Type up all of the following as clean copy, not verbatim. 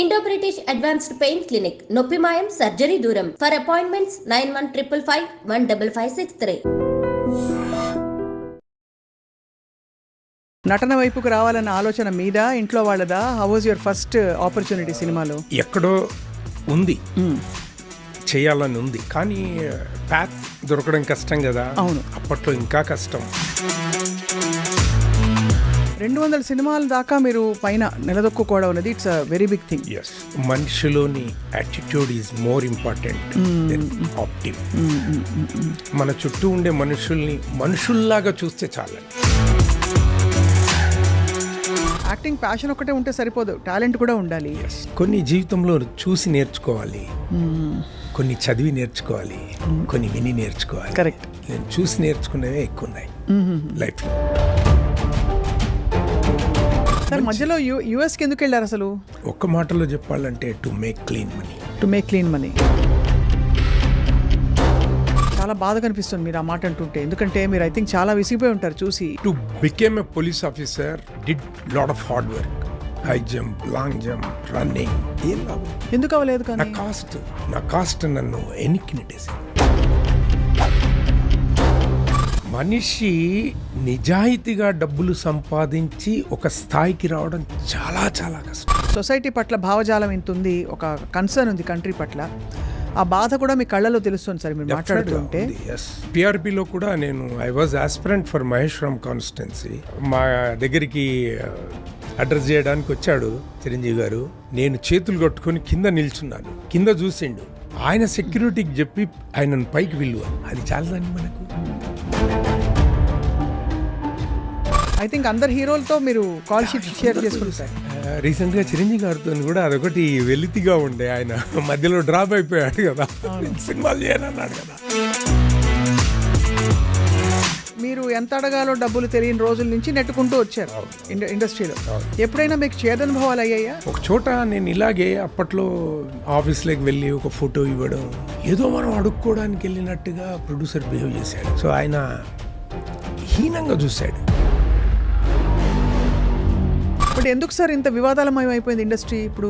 Indo British advanced pain clinic నొప్పి మాయం surgery దూరం ఫర్ అపాయింట్మెంట్స్ 9155515563. నటన వైపుకు రావాలన్న ఆలోచన మీద ఇంట్లో వాళ్ళదా? How was your first opportunity సినిమాలో? ఎక్కడో ఉంది, చేయాలని ఉంది, కానీ ప్యాత్ దొరకడం కష్టం కదా. అవును, అప్పట్లో ఇంకా కష్టం. 200 సినిమాల దాకా మీరు పైన నిలదొక్కుకోవడం అనేది it's a very big thing. Yes, మనిషిలోని attitude is more important than ఆప్టివ్. మన చుట్టూ ఉండే మనుషుల్ని మనుషుల్లాగా చూస్తే చాలు. యాక్టింగ్ ప్యాషన్ ఒకటే ఉంటే సరిపోదు, టాలెంట్ కూడా ఉండాలి. కొన్ని జీవితంలో చూసి నేర్చుకోవాలి, కొన్ని చదివి నేర్చుకోవాలి, కొన్ని విని నేర్చుకోవాలి. కరెక్ట్. నేను చూసి నేర్చుకునేవే ఎక్కువ ఉన్నాయి లైఫ్లో. సార్, మధ్యలో యుఎస్కి ఎందుకు వెళ్ళారు అసలు? ఒక్క మాటలో చెప్పాలంటే to make clean money. To make clean money. చాలా బాధ కనిపిస్తుంది మీరు ఆ మాట అంటుంటే, ఎందుకంటే మీరు ఐ థింక్ చాలా విసిగిపోయి ఉంటారు చూసి. To became a police officer did lot of hard work. High jump, long jump, running. ఏం లాభం? ఎందుకు అవ్వలేదు? కానీ నా కాస్ట్ నన్ను ఎన్నికి నెట్టేసింది. మనిషి నిజాయితీగా డబ్బులు సంపాదించి ఒక స్థాయికి రావడం చాలా చాలా కష్టం. సొసైటీ పట్ల భావజాలం ఇంత ఉంది, ఒక కన్సర్న్ ఉంది కంట్రీ పట్ల. ఆ బాధ కూడా మీ కళ్ళలో తెలుస్తుంది సార్ మీరు మాట్లాడుతుంటే. పిఆర్పిలో కూడా నేను I was aspirant for Maheshwaram constituency. మా దగ్గరికి అడ్రస్ చేయడానికి వచ్చాడు చిరంజీవి గారు. నేను చేతులు కట్టుకొని కింద నిల్చున్నాను. కింద చూసిండు, ఆయన సెక్యూరిటీకి చెప్పి ఆయనను పైకి విలువ. అది చాలదని మనకు. ఐ థింక్ అందరు హీరోలతో మీరు కాల్ షీట్ షేర్ చేసుకుంటారు. రీసెంట్గా చిరంజీవి గారితో కూడా అదొకటి వెలితిగా ఉండే. ఆయన మధ్యలో డ్రాప్ అయిపోయాడు కదా, సినిమాలు చేయనన్నాడు కదా. మీరు ఎంత అడగాలో డబ్బులు తెలియని రోజుల నుంచి నెట్టుకుంటూ వచ్చారు ఇండస్ట్రీలో. ఎప్పుడైనా మీకు చేదనుభవాలు అయ్యాయా? ఒక చోట నేను ఇలాగే అప్పట్లో ఆఫీస్లోకి వెళ్ళి ఒక ఫోటో ఇవ్వడం, ఏదో మనం అడుక్కోవడానికి వెళ్ళినట్టుగా ప్రొడ్యూసర్ బిహేవ్ చేశాడు. సో ఆయన హీనంగా చూశాడు. బట్ ఎందుకు సార్ ఇంత వివాదాలమయం అయిపోయింది ఇండస్ట్రీ? ఇప్పుడు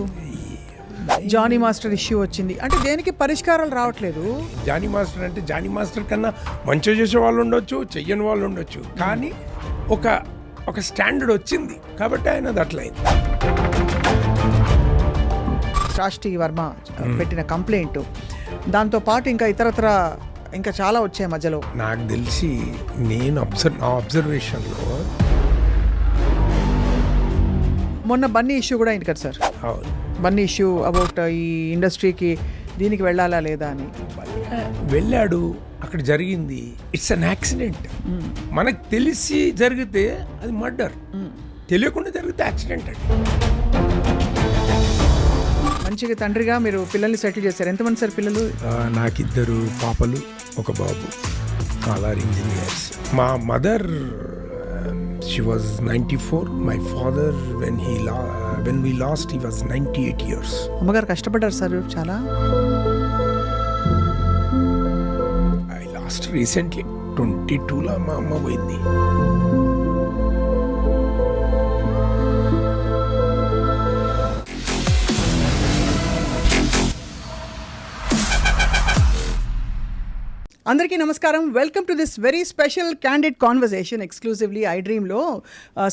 జానీ మాస్టర్ ఇష్యూ వచ్చింది అంటే దేనికి పరిష్కారాలు రావట్లేదు. జానీ మాస్టర్ అంటే జానీ మాస్టర్ కన్నా మంచిగా చేసే వాళ్ళు ఉండొచ్చు, చెయ్యని వాళ్ళు ఉండొచ్చు, కానీ ఒక స్టాండర్డ్ వచ్చింది కాబట్టి ఆయన అది అట్లయింది. సాష్టి వర్మ పెట్టిన కంప్లైంట్, దాంతో పాటు ఇంకా ఇతరత్ర ఇంకా చాలా వచ్చాయి మధ్యలో. నాకు తెలిసి నేను నా అబ్జర్వేషన్లో మొన్న బన్నీ ఇష్యూ కూడా అయింది కదా సార్. అవును, బన్నీ ఇష్యూ అబౌట్ ఈ ఇండస్ట్రీకి దీనికి వెళ్ళాలా లేదా అని. వెళ్ళాడు, అక్కడ జరిగింది. It's an accident. మనకు తెలిసి జరిగితే అది మర్డర్, తెలియకుండా జరిగితే యాక్సిడెంట్ అండి. మంచిగా తండ్రిగా మీరు పిల్లల్ని సెటిల్ చేశారు. ఎంతమంది సార్ పిల్లలు? నాకు 2 పాపలు, ఒక బాబు. All are engineers. మా mother she was 94. My father when we lost he was 98 years. అమ్మగారు కష్టపడ్డారు సార్ చాలా. I lost recently 22లో మా అమ్మ పోయింది. అందరికీ నమస్కారం. Welcome to this very special candid conversation exclusively I డ్రీమ్లో.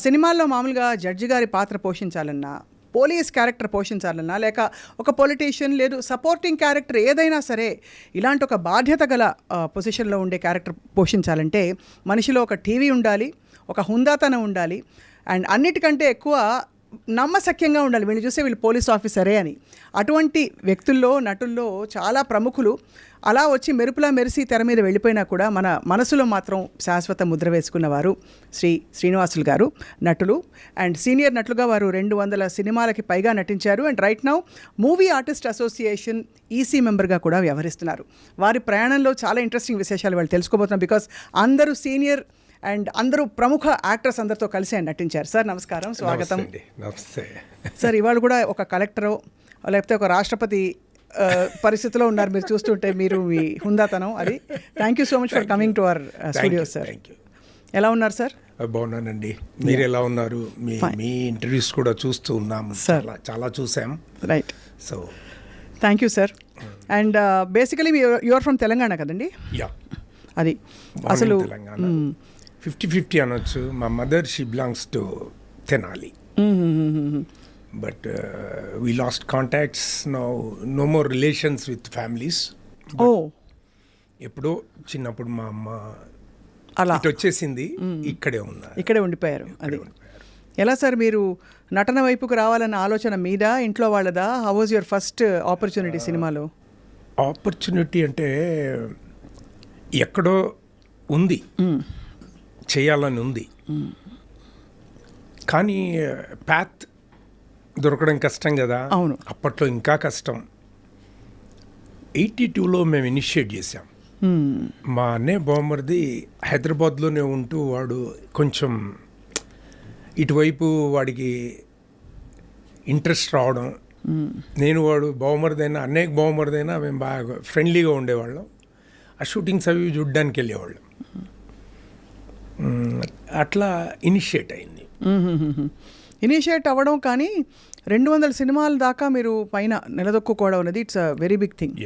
సినిమాల్లో మామూలుగా జడ్జి గారి పాత్ర పోషించాలన్నా, పోలీస్ క్యారెక్టర్ పోషించాలన్నా, లేక ఒక పొలిటీషియన్ లేదు సపోర్టింగ్ క్యారెక్టర్ ఏదైనా సరే, ఇలాంటి ఒక బాధ్యత గల పొజిషన్లో ఉండే క్యారెక్టర్ పోషించాలంటే మనిషిలో ఒక టీవీ ఉండాలి, ఒక హుందాతనం ఉండాలి, అండ్ అన్నిటికంటే ఎక్కువ నమ్మశక్యంగా ఉండాలి. వీళ్ళు చూస్తే వీళ్ళు పోలీస్ ఆఫీసరే అని. అటువంటి వ్యక్తుల్లో, నటుల్లో చాలా ప్రముఖులు అలా వచ్చి మెరుపులా మెరిసి తెర మీద వెళ్ళిపోయినా కూడా మన మనసులో మాత్రం శాశ్వత ముద్ర వేసుకున్నవారు శ్రీనివాసులు గారు. నటులు అండ్ సీనియర్ నటులుగా వారు 200 సినిమాలకి పైగా నటించారు. And right now movie artist association EC మెంబర్గా కూడా వ్యవహరిస్తున్నారు. వారి ప్రయాణంలో చాలా ఇంట్రెస్టింగ్ విశేషాలు వాళ్ళు తెలుసుకోబోతున్నాం. బికాస్ అందరూ సీనియర్ అండ్ అందరూ ప్రముఖ యాక్టర్స్ అందరితో కలిసి ఆయన నటించారు. సార్ నమస్కారం, స్వాగతం. నమస్తే సార్, ఇవాళ కూడా ఒక కలెక్టరో లేకపోతే ఒక రాష్ట్రపతి పరిస్థితిలో ఉన్నారు మీరు చూస్తుంటే. మీరు మీ హుందాతనం అది. Thank you so much for coming to our studio sir. ఎలా ఉన్నారు సార్? బాగున్నానండి. మీరు ఎలా ఉన్నారు? మీ ఇంటర్వ్యూస్ కూడా చూస్తూ ఉన్నాము, చాలా చాలా చూసాం. Right, so thank you sir. And basically you're from Telangana కదండి? యా, అది అసలు తెలంగాణ 50-50 అనొచ్చు. మా mother she belongs to Tenali, but we lost contacts now, no more relations with families. Oh, ఎప్పుడో చిన్నప్పుడు మా అమ్మ అలా ఇటు వచ్చేసింది, ఇక్కడే ఉన్నారు, ఇక్కడే ఉండిపోయారు. అది ఎలా సార్, మీరు నటన వైపుకు రావాలన్న ఆలోచన మీద ఇంట్లో వాళ్ళదా? How was your first opportunity సినిమాలో? ఆపర్చునిటీ అంటే ఎక్కడో ఉంది, చేయాలని ఉంది, కానీ పాత్ దొరకడం కష్టం కదా. అవును, అప్పట్లో ఇంకా కష్టం. 82లో మేము ఇనిషియేట్ చేసాం. మా అన్నయ్య బామ్మర్ది హైదరాబాద్లోనే ఉంటూ వాడు కొంచెం ఇటువైపు వాడికి ఇంట్రెస్ట్ రావడం, నేను వాడు బావమరిదైనా అన్నయ్యకి బావమరిదైనా మేము బాగా ఫ్రెండ్లీగా ఉండేవాళ్ళం. ఆ షూటింగ్స్ అవి చూడ్డానికి వెళ్ళేవాళ్ళం. అట్లా ఇనిషియేట్ అయింది. ఇనిషియేట్ అవ్వడం, కానీ 200 సినిమాల దాకా మీరు పైన నిలదొక్కుకోవడం అనేది it's a very big thing.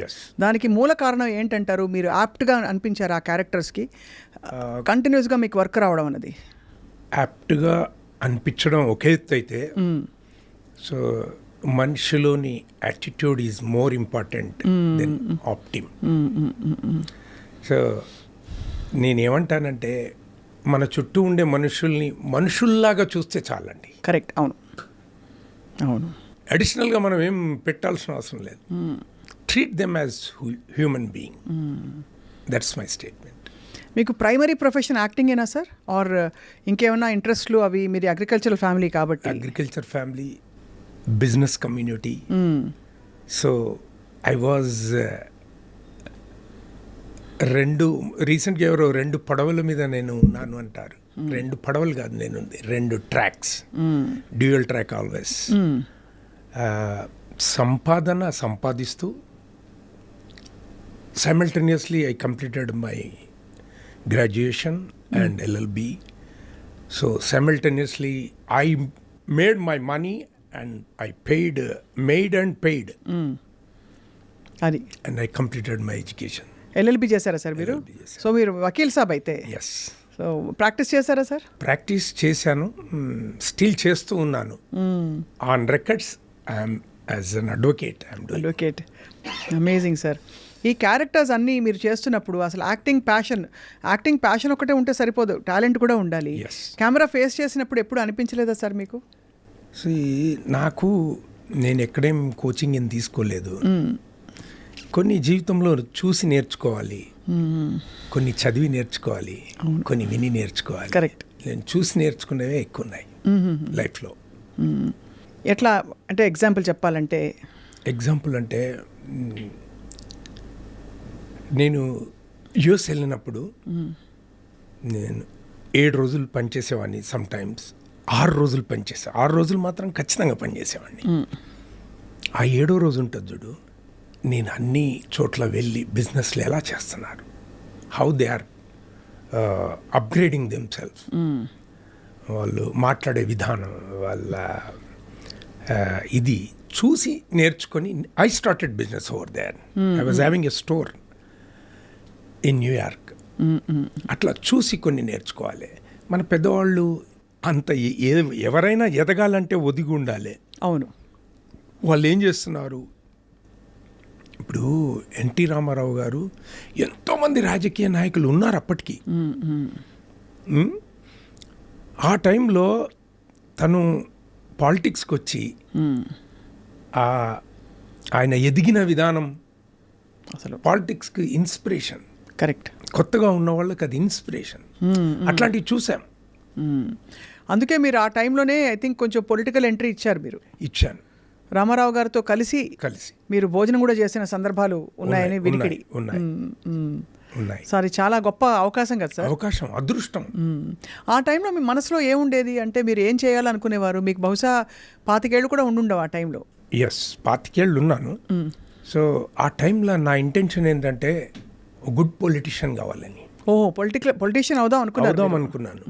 దానికి మూల కారణం ఏంటంటారు? మీరు యాప్ట్గా అనిపించారు ఆ క్యారెక్టర్స్కి, కంటిన్యూస్గా మీకు వర్క్ రావడం అనేది? యాప్ట్గా అనిపించడం ఒక ఎత్తు అయితే, సో మనిషిలోని attitude is more important than ఆప్టిమ్. సో నేనేమంటానంటే, మన చుట్టూ ఉండే మనుషుల్ని మనుషుల్లాగా చూస్తే చాలండి. కరెక్ట్, అవును అవును. అడిషనల్గా మనం ఏం పెట్టాల్సిన అవసరం లేదు. Treat them as human being. That's my statement. మీకు ప్రైమరీ ప్రొఫెషన్ యాక్టింగేనా సార్, ఆర్ ఇంకేమైనా ఇంట్రెస్ట్లు? అవి మీరు అగ్రికల్చరల్ ఫ్యామిలీ కాబట్టి. Agriculture family, business community. So I was రీసెంట్గా ఎవరో 2 పడవల మీద నేను ఉన్నాను అంటారు. 2 పడవలు కాదు, నేను 2 ట్రాక్స్, డ్యూయల్ ట్రాక్ ఆల్వేస్. సంపాదిస్తూ simultaneously I completed my graduation and LLB. So simultaneously I made my money and I made and paid. అది, and I completed my education. LLB చేశారా సార్ మీరు? సో మీరు వకీల్ సాబ్ అయితే. ఎస్. సో ప్రాక్టీస్ చేశారా సార్? ప్రాక్టీస్ చేశాను, స్టిల్ చేస్తూ ఉన్నాను. On records I'm as an advocate. Advocate, amazing sir. ఈ క్యారెక్టర్స్ అన్నీ మీరు చేస్తున్నప్పుడు అసలు యాక్టింగ్ ప్యాషన్ ఒకటే ఉంటే సరిపోదు, టాలెంట్ కూడా ఉండాలి. కెమెరా ఫేస్ చేసినప్పుడు ఎప్పుడు అనిపించలేదా సార్ మీకు? నాకు నేను ఎక్కడేం కోచింగ్ ఏం తీసుకోలేదు. కొన్ని జీవితంలో చూసి నేర్చుకోవాలి, కొన్ని చదివి నేర్చుకోవాలి, కొన్ని విని నేర్చుకోవాలి. కరెక్ట్. నేను చూసి నేర్చుకునేవే ఎక్కువ ఉన్నాయి లైఫ్లో. ఎట్లా అంటే ఎగ్జాంపుల్ చెప్పాలంటే? నేను యుఎస్ వెళ్ళినప్పుడు నేను 7 రోజులు పనిచేసేవాడిని, సమ్టైమ్స్ 6 రోజులు పనిచేసా. 6 రోజులు మాత్రం ఖచ్చితంగా పనిచేసేవాడిని. ఆ 7వ రోజు ఉంటుంది చూడు, నేను అన్ని చోట్ల వెళ్ళి బిజినెస్లు ఎలా చేస్తున్నారు, how they are upgrading them self, వాళ్ళు మాట్లాడే విధానం, వాళ్ళ ఇది చూసి నేర్చుకొని I started business over there. I was having a store in New York. అట్లా చూసి కొన్ని నేర్చుకోవాలి. మన పెద్దవాళ్ళు అంత ఎవరైనా ఎదగాలంటే ఒదిగి ఉండాలి. అవును. వాళ్ళు ఏం చేస్తున్నారు ఇప్పుడు? ఎన్టీ రామారావు గారు, ఎంతోమంది రాజకీయ నాయకులు ఉన్నారు అప్పటికి. ఆ టైంలో తను పాలిటిక్స్కి వచ్చి ఆయన ఎదిగిన విధానం అసలు పాలిటిక్స్కి ఇన్స్పిరేషన్. కరెక్ట్. కొత్తగా ఉన్న వాళ్ళకి అది ఇన్స్పిరేషన్. అట్లాంటివి చూసాం. అందుకే మీరు ఆ టైంలోనే ఐ థింక్ కొంచెం పొలిటికల్ ఎంట్రీ ఇచ్చాను. రామారావు గారితో కలిసి మీరు భోజనం కూడా చేసిన సందర్భాలు ఉన్నాయని వినికిడి. ఉన్నాయి. సారీ, చాలా గొప్ప అవకాశం కదా సార్. అవకాశం, అదృష్టం. ఆ టైంలో మీ మనసులో ఏముండేది అంటే మీరు ఏం చేయాలనుకునేవారు? మీకు బహుశా 25 ఏళ్ళు కూడా ఉండుండవు ఆ టైంలో. ఎస్, 25 ఏళ్ళు ఉన్నాను. సో ఆ టైంలో నా ఇంటెన్షన్ ఏంటంటే గుడ్ పొలిటీషియన్ కావాలని. ఓహో, పొలిటీషియన్ అవుదాం అవుదాం అనుకున్నాను.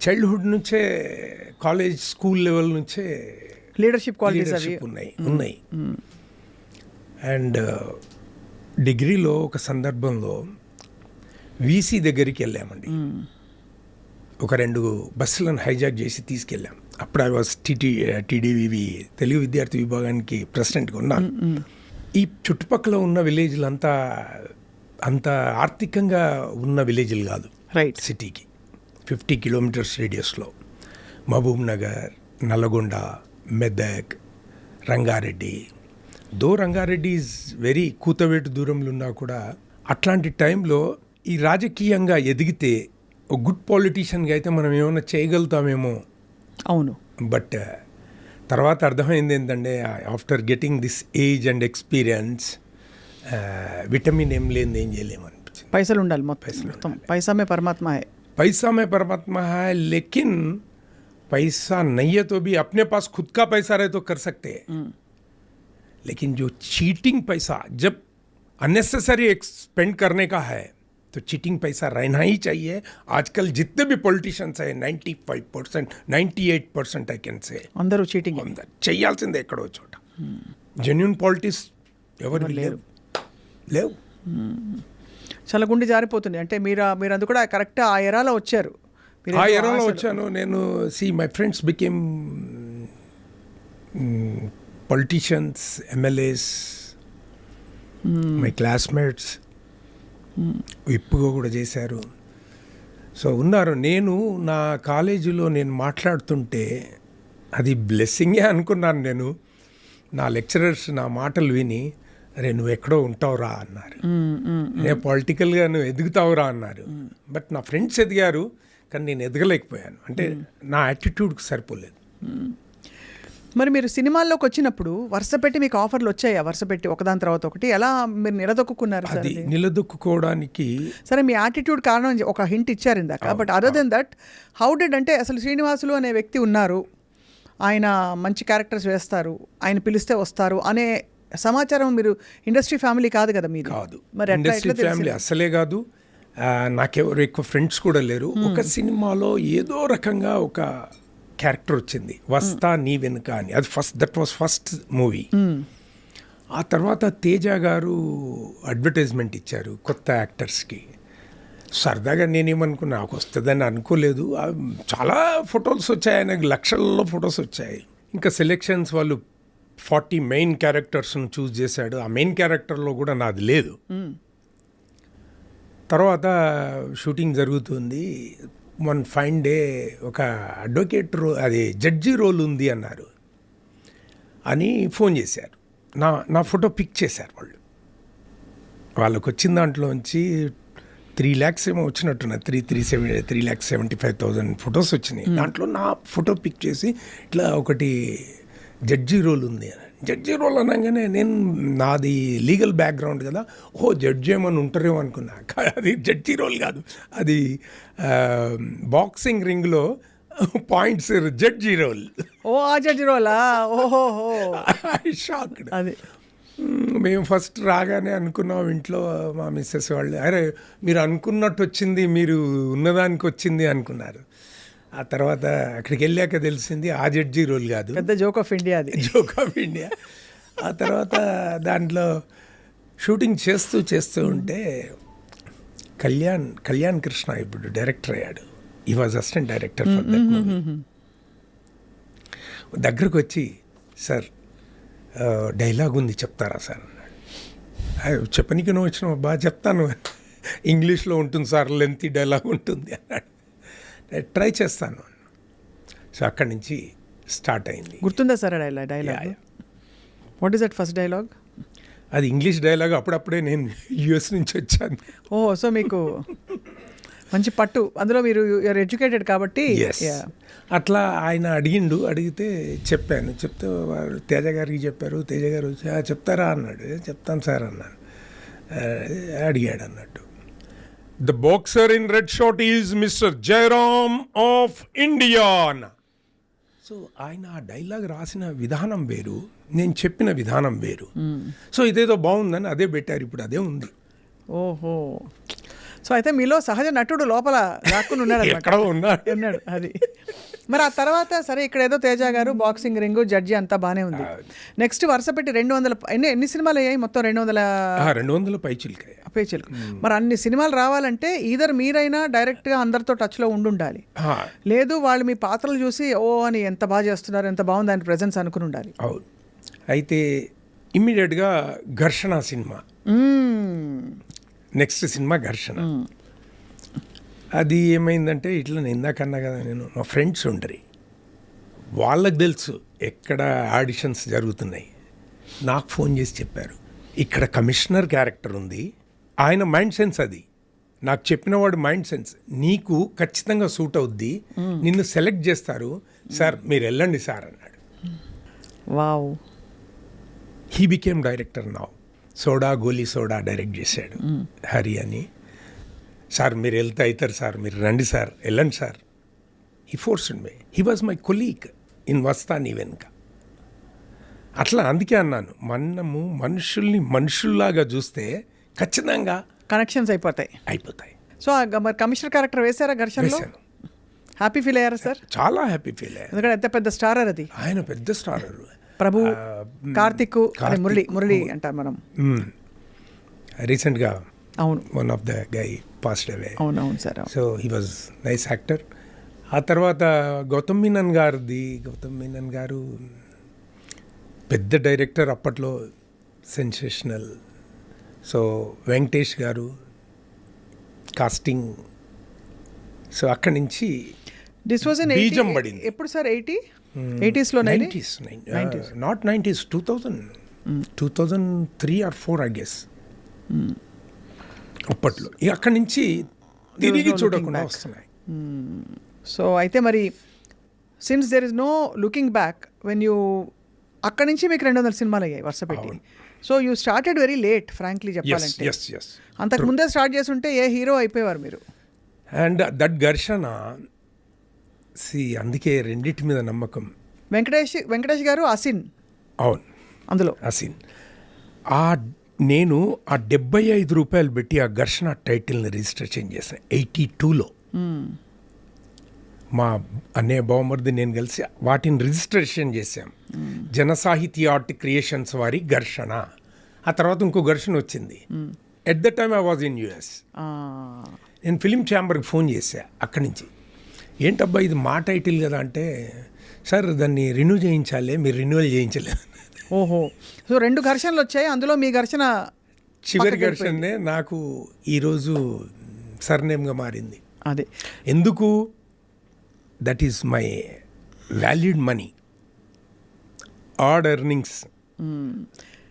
చైల్డ్హుడ్ నుంచే కాలేజ్ స్కూల్ లెవెల్ నుంచే లీడర్షిప్ క్వాలిటీస్ అవి leadership ఉన్నాయి. అండ్ డిగ్రీలో ఒక సందర్భంలో వీసీ దగ్గరికి వెళ్ళామండి. ఒక 2 బస్సులను హైజాక్ చేసి తీసుకెళ్ళాం. అప్పుడు ఐ వాజ్ టీడీవీవి తెలుగు విద్యార్థి విభాగానికి ప్రెసిడెంట్గా ఉన్నాను. ఈ చుట్టుపక్కల ఉన్న విలేజ్లంతా అంత ఆర్థికంగా ఉన్న విలేజ్లు కాదు. రైట్. సిటీకి 50 కిలోమీటర్స్ రేడియస్లో Mahabubnagar, Nalgonda, Medak, Rangareddy. Rangareddy is very కూతవేటు దూరంలో ఉన్నా కూడా అట్లాంటి టైంలో ఈ రాజకీయంగా ఎదిగితే ఒక గుడ్ పాలిటీషియన్గా అయితే మనం ఏమైనా చేయగలుగుతామేమో. అవును. బట్ తర్వాత అర్థమైంది ఏంటంటే after getting this age and experience vitamin ఏం లేని ఏం చేయలేము అనిపించింది. పైసలు ఉండాలి మొత్తం. पैसा में परमात्मा है. पैसा में परमात्मा है, लेकिन पैसा नहीं है तो भी अपने पास खुद का पैसा रहे तो कर सकते हैं. लेकिन जो चीटिंग पैसा जब अननेसेसरी स्पेंड करने का है तो चीटिंग पैसा रहना ही चाहिए. आजकल जितने भी पॉलिटिशियंस हैं 95%, 98% आई कैन से అందరూ చీటింగ్. చెయ్యాల్సిందే ఎక్కడో చోట. జెన్యున్ పాలిటిక్స్ ఎవరు లేవు. చాలా గుండె జారిపోతుంది. అంటే మీరు అందు కూడా కరెక్ట్ ఆ ఎరాలో వచ్చారు. ఆ ఎరాలో వచ్చాను నేను. My friends became politicians, MLAs, my classmates ఇప్పుగా కూడా చేశారు. సో ఉన్నారు. నేను నా కాలేజీలో నేను మాట్లాడుతుంటే అది బ్లెస్సింగే అనుకున్నాను. నేను నా లెక్చరర్స్ నా మాటలు విని అరే నువ్వు ఎక్కడో ఉంటావురా అన్నారు. నేను పొలిటికల్గా నువ్వు ఎదుగుతావురా అన్నారు. బట్ నా ఫ్రెండ్స్ ఎదిగారు కానీ నేను ఎదగలేకపోయాను. అంటే నా యాటిట్యూడ్కి సరిపోలేదు. మరి మీరు సినిమాల్లోకి వచ్చినప్పుడు వరుస పెట్టి మీకు ఆఫర్లు వచ్చాయా? వరుస పెట్టి ఒకదాని తర్వాత ఒకటి ఎలా మీరు నిలదొక్కున్నారు? అది నిలదొక్కుకోవడానికి సరే మీ యాటిట్యూడ్ కారణం ఒక హింట్ ఇచ్చారు ఇందాక. But other than that how did, అంటే అసలు శ్రీనివాసులు అనే వ్యక్తి ఉన్నారు, ఆయన మంచి క్యారెక్టర్స్ వేస్తారు, ఆయన పిలిస్తే వస్తారు అనే సమాచారం మీరు ఇండస్ట్రీ ఫ్యామిలీ కాదు కదా మీరు? కాదు. మరి ఇండస్ట్రీ ఫ్యామిలీ అసలే కాదు. నాకెవరు ఎక్కువ ఫ్రెండ్స్ కూడా లేరు. ఒక సినిమాలో ఏదో రకంగా ఒక క్యారెక్టర్ వచ్చింది, వస్తా నీ వెనుక అని. అది దట్ వాస్ ఫస్ట్ మూవీ. ఆ తర్వాత తేజ గారు అడ్వర్టైజ్మెంట్ ఇచ్చారు కొత్త యాక్టర్స్కి. సరదాగా నేనేమనుకున్నా, నాకు వస్తుందని అనుకోలేదు. చాలా ఫొటోస్ వచ్చాయి, ఆయనకు లక్షల్లో ఫొటోస్ వచ్చాయి. ఇంకా సెలెక్షన్స్ వాళ్ళు 40 మెయిన్ క్యారెక్టర్స్ను చూస్ చేశాడు. ఆ మెయిన్ క్యారెక్టర్లో కూడా నాది లేదు. తర్వాత షూటింగ్ జరుగుతుంది. వన్ ఫైన్ డే ఒక అడ్వకేట్ అది జడ్జి రోల్ ఉంది అన్నారు అని ఫోన్ చేశారు. నా ఫోటో పిక్ చేశారు వాళ్ళు. వాళ్ళకు వచ్చిన దాంట్లోంచి 3 lakhs ఏమో వచ్చినట్టున్నారు. 3,75,000 ఫొటోస్ వచ్చినాయి. దాంట్లో నా ఫోటో పిక్ చేసి ఇట్లా ఒకటి జడ్జి రోల్ ఉంది అని. జడ్జి రోల్ అనగానే నేను నాది లీగల్ బ్యాక్గ్రౌండ్ కదా, జడ్జి ఏమని ఉంటారేమో అనుకున్నా. అది జడ్జి రోల్ కాదు, అది బాక్సింగ్ రింగ్లో పాయింట్స్ జడ్జి రోల్. ఆ జడ్జి రోలా? ఓహో, షాక్డ్. అది మేము ఫస్ట్ రాగానే అనుకున్నాం ఇంట్లో మా మిస్సెస్ వాళ్ళు, అరే మీరు అనుకున్నట్టు వచ్చింది, మీరు ఉన్నదానికి వచ్చింది అనుకున్నారు. ఆ తర్వాత అక్కడికి వెళ్ళాక తెలిసింది ఆ జడ్జి రోల్ కాదు, పెద్ద జోక్ ఆఫ్ ఇండియా. అది జోక్ ఆఫ్ ఇండియా. ఆ తర్వాత దాంట్లో షూటింగ్ చేస్తూ ఉంటే కళ్యాణ్ కృష్ణ ఇప్పుడు డైరెక్టర్ అయ్యాడు. ఈ was assistant director for that movie. దగ్గరకు వచ్చి, సార్ డైలాగ్ ఉంది చెప్తారా సార్ అన్నాడు. చెప్పనీకి నువ్వు వచ్చిన బాగా చెప్తాను, ఇంగ్లీష్లో ఉంటుంది సార్, లెంతీ డైలాగ్ ఉంటుంది అన్నాడు. ట్రై చేస్తాను. సో అక్కడి నుంచి స్టార్ట్ అయింది. గుర్తుందా sir dialogue? What is that first dialogue? అది ఇంగ్లీష్ డైలాగ్. అప్పుడప్పుడే నేను యుఎస్ నుంచి వచ్చాను. సో మీకు మంచి పట్టు అందులో, మీరు యూఆర్ ఎడ్యుకేటెడ్ కాబట్టి. అట్లా ఆయన అడిగితే చెప్పాను. చెప్తే వారు తేజ గారికి చెప్పారు. తేజ గారు వచ్చి చెప్తారా అన్నాడు. చెప్తాను సార్ అన్నాను. అడిగాడు అన్నట్టు. The boxer in red shirt is Mr. Jairam of India. So ఆయన ఆ డైలాగ్ రాసిన విధానం వేరు, నేను చెప్పిన విధానం వేరు. సో ఇదేదో బాగుందని అదే పెట్టారు. ఇప్పుడు అదే ఉంది. ఓహో. సో అయితే మీలో సహజ నటుడు లోపల దాక్కుని ఉన్నాడు ఎక్కడో ఉన్నాడు. ఉన్నాడు అది. మరి ఆ తర్వాత సరే ఇక్కడ ఏదో తేజ గారు బాక్సింగ్ రింగు జడ్జి అంతా బానే ఉంది. నెక్స్ట్ వరుస పెట్టి 200 ఎన్ని సినిమాలు అయ్యాయి మొత్తం? 200 పైచిల్కాయ పేచీలకు. మరి అన్ని సినిమాలు రావాలంటే ఈధర్ మీరైనా డైరెక్ట్గా అందరితో టచ్లో ఉండాలి, లేదు వాళ్ళు మీ పాత్రలు చూసి ఓ అని ఎంత బాగా చేస్తున్నారు, ఎంత బాగుంది ఆయన ప్రెజెన్స్ అనుకుని ఉండాలి. అవును. అయితే ఇమ్మీడియట్గా ఘర్షణ సినిమా, నెక్స్ట్ సినిమా ఘర్షణ. అది ఏమైందంటే ఇట్లా నేను ఇందాకన్నా కదా, నేను మా ఫ్రెండ్స్ ఉండరు, వాళ్ళకి తెలుసు ఎక్కడ ఆడిషన్స్ జరుగుతున్నాయి. నాకు ఫోన్ చేసి చెప్పారు, ఇక్కడ కమిషనర్ క్యారెక్టర్ ఉంది, ఆయన మైండ్ సెన్స్ అది నాకు చెప్పిన వాడు మైండ్ సెన్స్, నీకు ఖచ్చితంగా సూట్ అవుద్ది, నిన్ను సెలెక్ట్ చేస్తారు సార్, మీరు వెళ్ళండి సార్ అన్నాడు. Wow. He became director now. Soda Goli soda direct చేశాడు హరి అని. సార్ మీరు వెళ్తే అవుతారు సార్, మీరు రండి సార్, వెళ్ళండి sir. He forced me, he was my colleague in వస్తాని వెనుక. అట్లా అందుకే అన్నాను, మనము మనుషుల్ని మనుషుల్లాగా చూస్తే ఖచ్చితంగా కనెక్షన్స్ అయిపోతాయి. సో మరి కమిషనర్ క్యారెక్టర్ వేశారా ఘర్షణలో? హ్యాపీ ఫీల్ అయ్యారా సార్? చాలా హ్యాపీ ఫీల్ అయ్యారు. ఎందుకంటే ఎంత పెద్ద స్టారర్ అది, ఆయన పెద్ద స్టారర్. ప్రభు, కార్తిక్, మురళి అంటారు మనం. రీసెంట్గా అవును, one of the guy passed away. అవునవును sir. So he was nice actor. ఆ తర్వాత గౌతమ్ మీనన్ గారు పెద్ద డైరెక్టర్ అప్పట్లో, సెన్సేషనల్. సో వెంకటేష్ గారు కాస్టింగ్. సో అక్కడి నుంచి దిస్ వాజ్ ఇన్ బీజం పడింది. ఎప్పుడు సార్? 80s లో? 90s, not 90s, 2003 or 4 I guess. అప్పట్లో ఇక అక్కడి నుంచి తిరిగి చూడకుండా వస్తున్నాయి. సో అయితే మరి since there is no looking back, when you అక్కడి నుంచి మీకు 200 సినిమాలు అయ్యాయి వరుస పెట్టి. So you started very late frankly చెప్పాలంటే. అంతకు ముందే స్టార్ట్ చేసి ఉంటే ఏ హీరో అయిపోయేవారు మీరు. అండ్ దట్ ఘర్షణ అందుకే రెండింటి మీద నమ్మకం. వెంకటేష్ గారు అసిన్. అవును, అందులో అసిన్. నేను ఆ 75 రూపాయలు పెట్టి ఆ ఘర్షణ టైటిల్ని రిజిస్ట్రేషన్ చేశాను 82లో. మా అన్నయ్య బావమరిది నేను కలిసి వాటిని రిజిస్ట్రేషన్ చేశాం. జనసాహితీ ఆర్ట్ క్రియేషన్స్ వారి ఘర్షణ. ఆ తర్వాత ఇంకో ఘర్షణ వచ్చింది. At the time I was in US. నేను ఫిలిం ఛాంబర్కి ఫోన్ చేశా అక్కడి నుంచి, ఏంటబ్బా ఇది మా టైటిల్ కదా అంటే, సార్ దాన్ని రెన్యూ చేయించాలి, మీరు రెన్యువల్ చేయించలేదు. ఓహో. సో 2 ఘర్షణలు వచ్చాయి, అందులో మీ ఘర్షణ చివరి ఘర్షణనే నాకు ఈరోజు సర్నేమ్గా మారింది. అదే ఎందుకు? That is my valued money, hard earnings.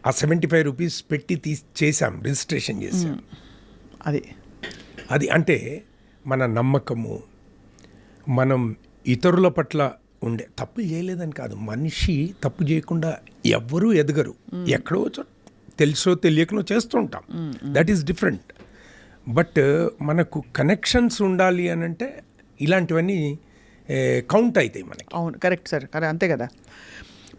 ఆ 75 రూపీస్ పెట్టి చేసాం, రిజిస్ట్రేషన్ చేసాం. అది అంటే మన నమ్మకము, మనం ఇతరుల పట్ల ఉండే, తప్పులు చేయలేదని కాదు, మనిషి తప్పు చేయకుండా ఎవ్వరూ ఎదగరు. ఎక్కడో తెలుసో తెలియకనో చేస్తుంటాం, దట్ ఈస్ డిఫరెంట్. బట్ మనకు కనెక్షన్స్ ఉండాలి అని అంటే ఇలాంటివన్నీ కౌంట్ అవుతాయి మనకి. అవును, కరెక్ట్ సార్, అంతే కదా.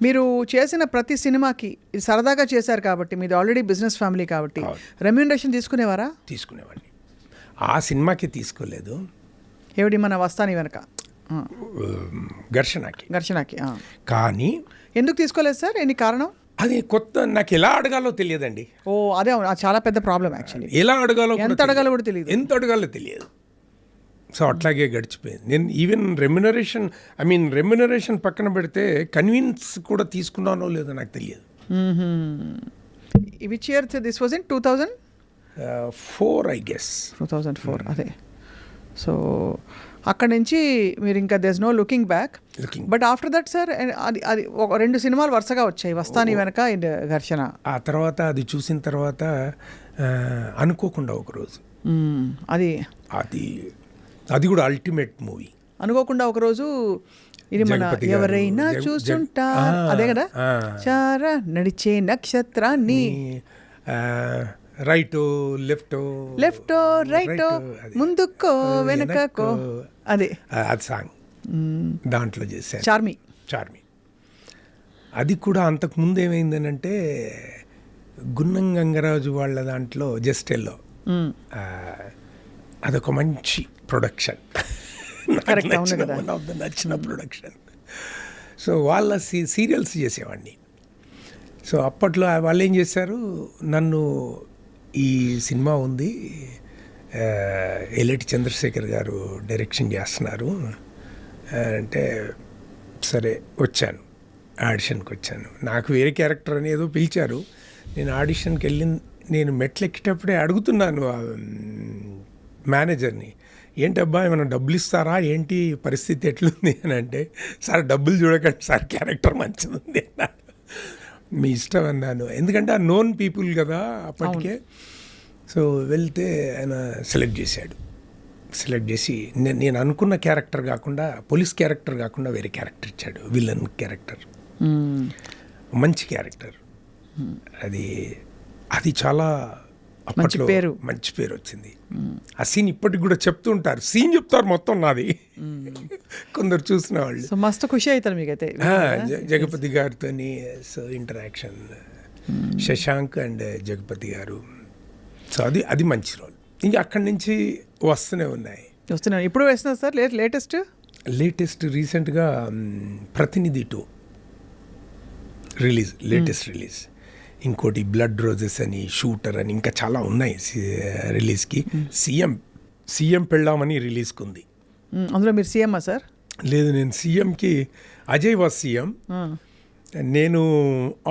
మీరు చేసిన ప్రతి సినిమాకి ఇది సరదాగా చేశారు కాబట్టి, మీది ఆల్రెడీ బిజినెస్ ఫ్యామిలీ కాబట్టి రెమ్యూనరేషన్ తీసుకునేవారా? తీసుకునేవాడిని. ఆ సినిమాకి తీసుకోలేదు. ఏమిటి మన వస్తాని వెనక? ఘర్షణకి. కానీ ఎందుకు తీసుకోలేదు సార్? ఎన్ని కారణం? అది కొత్త, నాకు ఎలా అడగాలో తెలియదండి. ఓ అదే, చాలా పెద్ద ప్రాబ్లం యాక్చువల్లీ. ఎలా అడగాలో, ఎంత అడగాలో కూడా తెలియదు, ఎంత అడగాలో తెలియదు. సో అట్లాగే గడిచిపోయింది. నేను ఈవెన్ రెమ్యునరేషన్ పక్కన పెడితే కన్విన్స్ కూడా తీసుకున్నానో లేదో నాకు తెలియదు. Which year this was? In 2004 I guess. 2004. అదే. సో అక్కడ నుంచి మీరు ఇంకా there's no looking back. But after that sir, అది 2 సినిమాలు వరుసగా వచ్చాయి, వస్తాని వెనక, ఘర్షణ. ఆ తర్వాత అది చూసిన తర్వాత అనుకోకుండా ఒకరోజు, అది కూడా అల్టిమేట్ మూవీ, అనుకోకుండా ఒకరోజు ఇది మన ఎవరైనా చూస్తుంటా, అదే కదా, చారా నడిచే నక్షత్రాన్ని, రైటో లెఫ్టో రైటో ముందుకో వెనకకో, అది సాంగ్ దాంట్లో చేశాను. చార్మి. అది కూడా అంతకుముందు ఏమైందనంటే, గున్నం గంగరాజు వాళ్ళ దాంట్లో జస్టెల్లో అదొక మంచి ప్రొడక్షన్, Correct, అవును కదా. వన్ ఆఫ్ ద నచ్చిన ప్రొడక్షన్. సో వాళ్ళ సీరియల్స్ చేసేవాడిని. సో అప్పట్లో వాళ్ళు ఏం చేశారు, నన్ను ఈ సినిమా ఉంది, ఎల్లటి చంద్రశేఖర్ గారు డైరెక్షన్ చేస్తున్నారు అంటే సరే వచ్చాను, ఆడిషన్కి వచ్చాను. నాకు వేరే క్యారెక్టర్ అని ఏదో పిలిచారు. నేను ఆడిషన్కి నేను మెట్లు ఎక్కేటప్పుడే అడుగుతున్నాను మేనేజర్ని, ఏంటబ్బా ఏమైనా డబ్బులు ఇస్తారా, ఏంటి పరిస్థితి ఎట్లుంది అని అంటే, సార్ డబ్బులు చూడకండి సార్, క్యారెక్టర్ మంచిది ఉంది అన్నాడు. మీ ఇష్టం అన్నాను, ఎందుకంటే ఆ నోన్ పీపుల్ కదా అప్పటికే. సో వెళ్తే ఆయన సెలెక్ట్ చేసి నేను అనుకున్న క్యారెక్టర్ కాకుండా, పోలీస్ క్యారెక్టర్ కాకుండా వేరే క్యారెక్టర్ ఇచ్చాడు, విలన్ క్యారెక్టర్. మంచి క్యారెక్టర్. అది చాలా అప్పట్లో మంచి పేరు వచ్చింది. ఆ సీన్ ఇప్పటికి కూడా చెప్తూ ఉంటారు, సీన్ చెప్తారు మొత్తం నాది. కొందరు చూసిన వాళ్ళు మస్తు ఖుషి అవుతారు మీకైతే. జగపతి గారితో so interaction, Shashank and Jagapathi గారు. సో అది మంచి రోల్. ఇంకా అక్కడి నుంచి వస్తున్నాయి. ఇప్పుడు వేస్తున్నారు సార్ లేటెస్ట్ రీసెంట్గా ప్రతినిధి 2 లేటెస్ట్ రిలీజ్. ఇంకోటి బ్లడ్ రోజెస్ అని, షూటర్ అని, ఇంకా చాలా ఉన్నాయి రిలీజ్కి. సీఎం పెళ్ళామని రిలీజ్కి ఉంది. అందులో మీరు సీఎమ్మా సార్? లేదు, నేను సీఎంకి అజయ్ వాజ్ సీఎం, నేను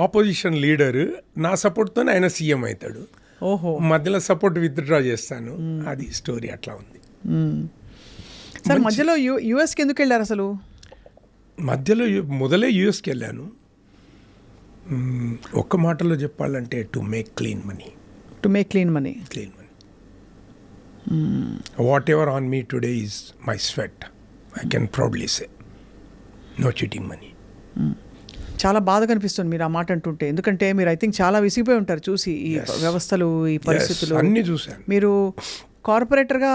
ఆపోజిషన్ లీడర్. నా సపోర్ట్తోనే ఆయన సీఎం అవుతాడు. ఓహో, మధ్యలో సపోర్ట్ విత్డ్రా చేస్తాను. అది స్టోరీ అట్లా ఉంది. సార్ మధ్యలో యుఎస్కి ఎందుకు వెళ్ళారు అసలు? మధ్యలో మొదలే యుఎస్కి వెళ్ళాను. ఒక్క మాటలో చెప్పాలంటే to make clean money. Whatever on me today is my sweat, I can proudly say, no cheating money. చాలా బాధ కనిపిస్తుంది మీరు ఆ మాట అంటుంటే, ఎందుకంటే మీరు ఐ థింక్ చాలా విసిగిపోయి ఉంటారు చూసి ఈ వ్యవస్థలు, ఈ పరిస్థితులు అన్నీ చూశాను. మీరు కార్పొరేటర్గా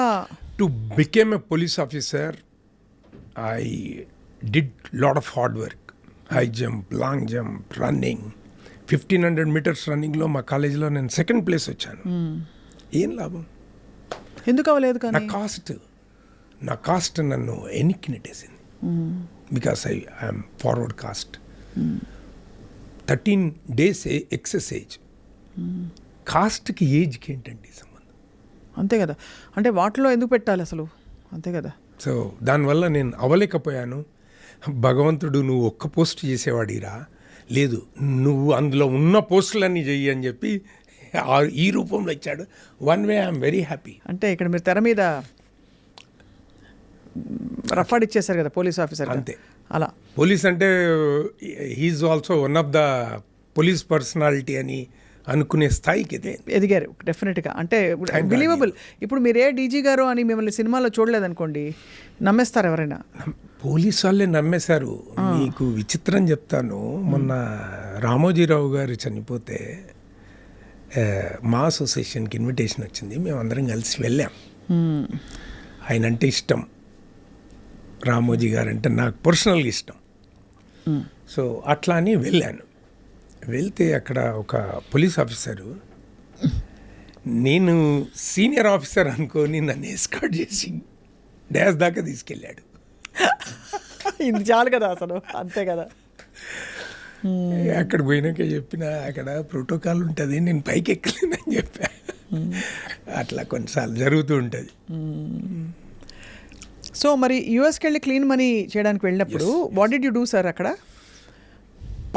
to became a police officer I did lot of hard work. High jump, long jump, running. 1500 metres రన్నింగ్లో మా కాలేజీలో నేను 2nd ప్లేస్ వచ్చాను. ఏం లాభం? ఎందుకు అవ్వలేదు? కానీ నా కాస్ట్ నన్ను ఎన్నిక్కి నెట్టేసింది. Because I'm forward caste. 13 days exercise. కాస్ట్కి ఏజ్కి ఏంటండి సంబంధం? అంతే కదా. అంటే వాటిలో ఎందుకు పెట్టాలి అసలు? అంతే కదా. సో దానివల్ల నేను అవ్వలేకపోయాను. భగవంతుడు నువ్వు ఒక్క పోస్ట్ చేసేవాడిరా, లేదు నువ్వు అందులో ఉన్న పోస్టులన్నీ చెయ్యి అని చెప్పి ఈ రూపంలో ఇచ్చాడు. One way I'm very happy. అంటే ఇక్కడ మీరు తెర మీద రఫాడ్ ఇచ్చేసారు కదా పోలీస్ ఆఫీసర్. అంతే. అలా పోలీస్ అంటే he's also one of the police personality అని అనుకునే స్థాయికి ఎదిగారు డెఫినెట్గా. అంటే బిలీవబుల్. ఇప్పుడు మీరే డీజీ గారు అని మిమ్మల్ని సినిమాలో చూడలేదనుకోండి, నమ్మేస్తారు ఎవరైనా. పోలీసు వాళ్ళే నమ్మేశారు. మీకు విచిత్రం చెప్తాను, మొన్న రామోజీరావు గారు చనిపోతే మా అసోసియేషన్కి ఇన్విటేషన్ వచ్చింది. మేము అందరం కలిసి వెళ్ళాం. ఆయన అంటే ఇష్టం, రామోజీ గారు అంటే నాకు పర్సనల్గా ఇష్టం. సో అట్లా అని వెళ్ళాను. వెళ్తే అక్కడ ఒక పోలీస్ ఆఫీసరు, నేను సీనియర్ ఆఫీసర్ అనుకొని నన్ను ఎస్కార్ట్ చేసి డ్యాష్ దాకా తీసుకెళ్ళాడు. ఇది చాలు కదా అసలు. అంతే కదా. అక్కడ పోయినాక చెప్పిన, అక్కడ ప్రోటోకాల్ ఉంటుంది, నేను పైకి ఎక్కలేనని చెప్పా. అట్లా కొన్నిసార్లు జరుగుతూ ఉంటుంది. సో మరి యూఎస్కి వెళ్ళి క్లీన్ మనీ చేయడానికి వెళ్ళినప్పుడు what did you do sir అక్కడ?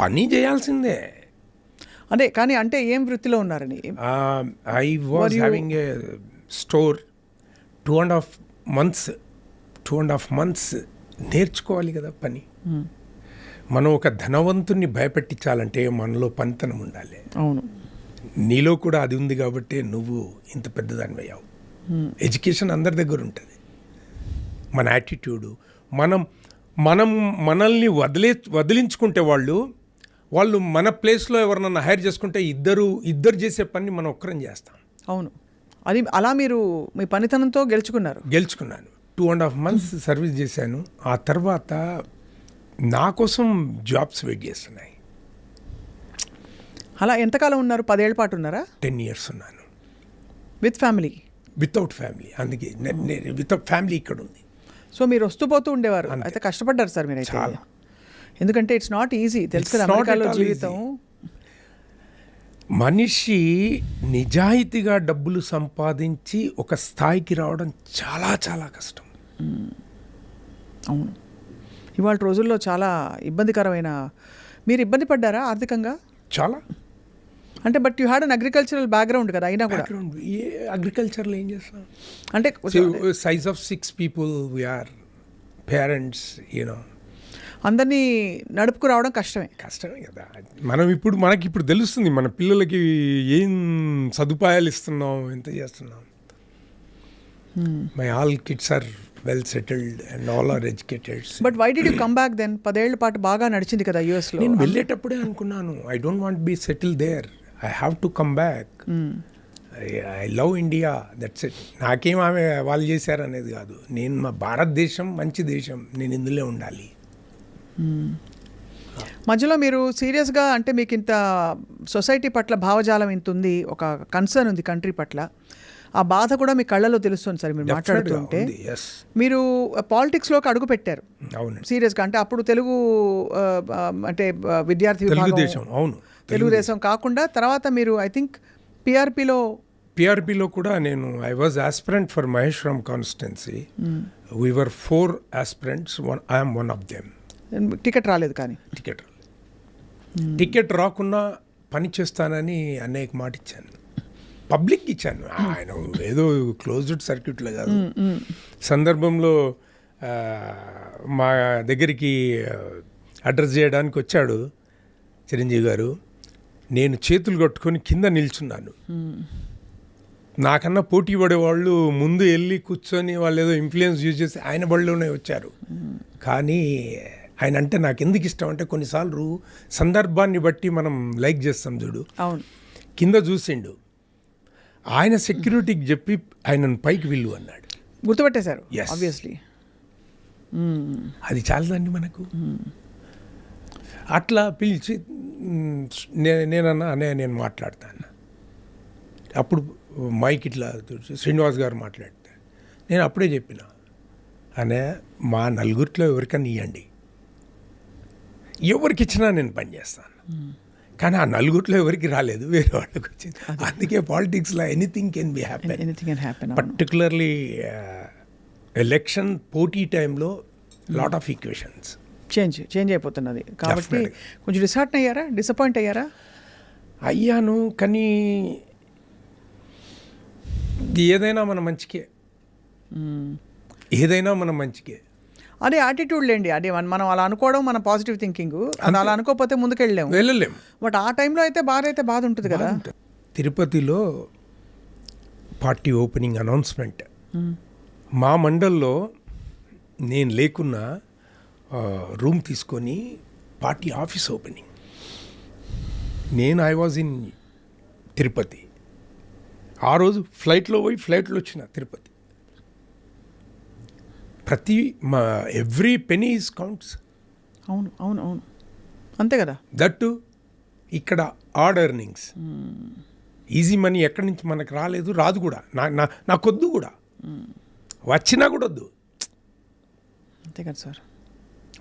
పని చేయాల్సిందే. అదే, కానీ అంటే ఏం వృత్తిలో ఉన్నారని? I was having a store. 2.5 months నేర్చుకోవాలి కదా పని. మనం ఒక ధనవంతుని భయపెట్టించాలంటే మనలో పనితనం ఉండాలి. అవును, నీలో కూడా అది ఉంది కాబట్టి నువ్వు ఇంత పెద్దదాన్ని అయ్యావు. ఎడ్యుకేషన్ అందరి దగ్గర ఉంటుంది. మన యాటిట్యూడు, మనల్ని వదిలించుకుంటే వాళ్ళు మన ప్లేస్లో ఎవరినన్నా హైర్ చేసుకుంటే ఇద్దరు చేసే పని మనం ఒక్కరం చేస్తాం. అవును, అది అలా మీరు మీ పనితనంతో గెలుచుకున్నాను. 2.5 months సర్వీస్ చేశాను. ఆ తర్వాత నా కోసం జాబ్స్ వెయిట్ చేస్తున్నాయి. అలా ఎంతకాలం ఉన్నారు? 10 ఏళ్ళ పాటు ఉన్నారా? 10 years ఉన్నాను. With family? Without family. అందుకే వితౌట్ ఫ్యామిలీ ఇక్కడ ఉంది. సో మీరు వస్తూ పోతూ ఉండేవారు, అయితే కష్టపడ్డారు సార్ మీరు అయితే. ఎందుకంటే ఇట్స్ నాట్ ఈజీ, తెలుసు కదా అమెరికాలో జీవితం. మనిషి నిజాయితీగా డబ్బులు సంపాదించి ఒక స్థాయికి రావడం చాలా చాలా కష్టం. అవును, ఇవాళ రోజుల్లో చాలా ఇబ్బందికరమైన. మీరు ఇబ్బంది పడ్డారా ఆర్థికంగా? చాలా. అంటే but you had an agricultural background కదా, అయినా కూడా. అగ్రికల్చర్లో ఏం చేస్తాం అంటే size of 6 people we're parents, you know. అందరినీ నడుపుకు రావడం కష్టమే కదా. మనకి ఇప్పుడు తెలుస్తుంది మన పిల్లలకి ఏం సదుపాయాలు ఇస్తున్నాం, ఎంత చేస్తున్నాం. My all kids are well settled and all are educated. But why did you come back then? 10 ఏళ్ల పాటు బాగా నడిచింది కదా యుఎస్లో. నేను వెళ్ళేటప్పుడే అనుకున్నాను, I don't want be settle there, I have to come back. I love India, that's it. నాకేం ఆమె వాళ్ళు చేశారు అనేది కాదు, నేను మా భారతదేశం మంచి దేశం, నేను ఇందులో ఉండాలి. మధ్యలో మీరు సీరియస్గా, అంటే మీకు ఇంత సొసైటీ పట్ల భావజాలం ఇంత ఉంది, ఒక కన్సర్న్ ఉంది కంట్రీ పట్ల, ఆ బాధ కూడా మీ కళ్ళలో తెలుస్తుంది సార్ మీరు మాట్లాడుతుంటే. మీరు పాలిటిక్స్లోకి అడుగు పెట్టారు సీరియస్గా, అంటే అప్పుడు తెలుగు అంటే విద్యార్థి విభాగం, తెలుగుదేశం కాకుండా తర్వాత మీరు ఐ థింక్ పిఆర్పిలో కూడా నేను I was aspirant for Maheshwaram constituency. We were 4 aspirants, I am one of them. Ticket రాలేదు, కానీ టికెట్ రాకుండా పని చేస్తానని అన్నయ్యకి మాట ఇచ్చాను, పబ్లిక్ ఇచ్చాను. ఆయన ఏదో క్లోజ్డ్ సర్క్యూట్లో కాదు. సందర్భంలో మా దగ్గరికి అడ్రస్ చేయడానికి వచ్చాడు చిరంజీవి గారు. నేను చేతులు కట్టుకొని కింద నిల్చున్నాను. నాకన్నా పోటీ పడేవాళ్ళు ముందు వెళ్ళి కూర్చొని వాళ్ళు ఏదో ఇన్ఫ్లుయెన్స్ యూజ్ చేసి ఆయన బడిలోనే వచ్చారు. కానీ ఆయన అంటే నాకు ఎందుకు ఇష్టం అంటే, కొన్నిసార్లు సందర్భాన్ని బట్టి మనం లైక్ చేస్తాం చూడు. అవును, కింద చూసిండు, ఆయన సెక్యూరిటీకి చెప్పి ఆయనను పైకి వెళ్ళు అన్నాడు. గుర్తుపట్టేశారు ఆబ్వియస్లీ. అది చాలదండి మనకు. అట్లా పిలిచి నేనన్నా అనే నేను మాట్లాడతాను. అప్పుడు మైక్ ఇట్లా శ్రీనివాస్ గారు మాట్లాడితే నేను అప్పుడే చెప్పిన, అనే మా నలుగురిలో ఎవరికన్నా ఇవ్వండి, ఎవరికి ఇచ్చినా నేను పనిచేస్తాను. కానీ ఆ నలుగురిలో ఎవరికి రాలేదు, వేరే వాళ్ళకి వచ్చింది. అందుకే పాలిటిక్స్లో anything can be happen. Particularly election పోటీ టైంలో లాట్ ఆఫ్ ఈక్వేషన్స్ చేంజ్ అయిపోతున్నది కాబట్టి కొంచెం డిసప్పాయింట్ అయ్యారా? అయ్యాను, కానీ ఏదైనా మన మంచికే, అదే యాటిట్యూడ్ లేండి. అదే మనం అలా అనుకోవడం, మన పాజిటివ్ థింకింగ్. అది అలా అనుకోకపోతే వెళ్ళలేము. బట్ ఆ టైంలో అయితే బాధ ఉంటుంది కదా. తిరుపతిలో పార్టీ ఓపెనింగ్ అనౌన్స్మెంట్, మా మండల్లో నేను లేకున్నా రూమ్ తీసుకొని party office opening. I was in Tirupati. ఆ రోజు ఫ్లైట్లో వచ్చిన Tirupati. Every penny is counts. అవును అంతే కదా. దట్టు ఇక్కడ ఆడ్ ఎర్నింగ్స్, ఈజీ మనీ ఎక్కడి నుంచి మనకు రాదు కూడా. నాకొద్దు కూడా, వచ్చినా కూడా వద్దు. అంతే కదా సార్,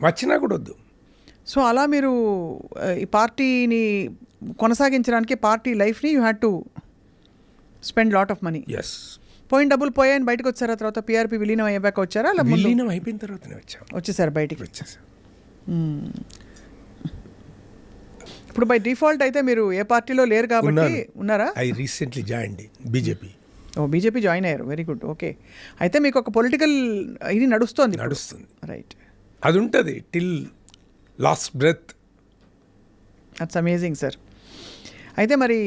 వచ్చినా కూడా వద్దు. సో అలా మీరు ఈ పార్టీని కొనసాగించడానికి, పార్టీ లైఫ్ని you had to spend lot of money. Yes. పోయిన డబ్బులు పోయాయని బయటకు వచ్చారా? తర్వాత పిఆర్పి విలీనం అయ్యాక వచ్చారా? విలీనం అయిపోయిన తర్వాతనే వచ్చేసారు బయటికి. ఇప్పుడు బై డిఫాల్ట్ అయితే మీరు ఏ పార్టీలో లేరు కాబట్టి ఉన్నారా? I recently joined BJP. BJP join అయ్యారు, వెరీ గుడ్. ఓకే, అయితే మీకు ఒక పొలిటికల్ ఇది నడుస్తుంది. రైట్, అది ఉంటుంది till last breath. That's amazing sir. అయితే మరి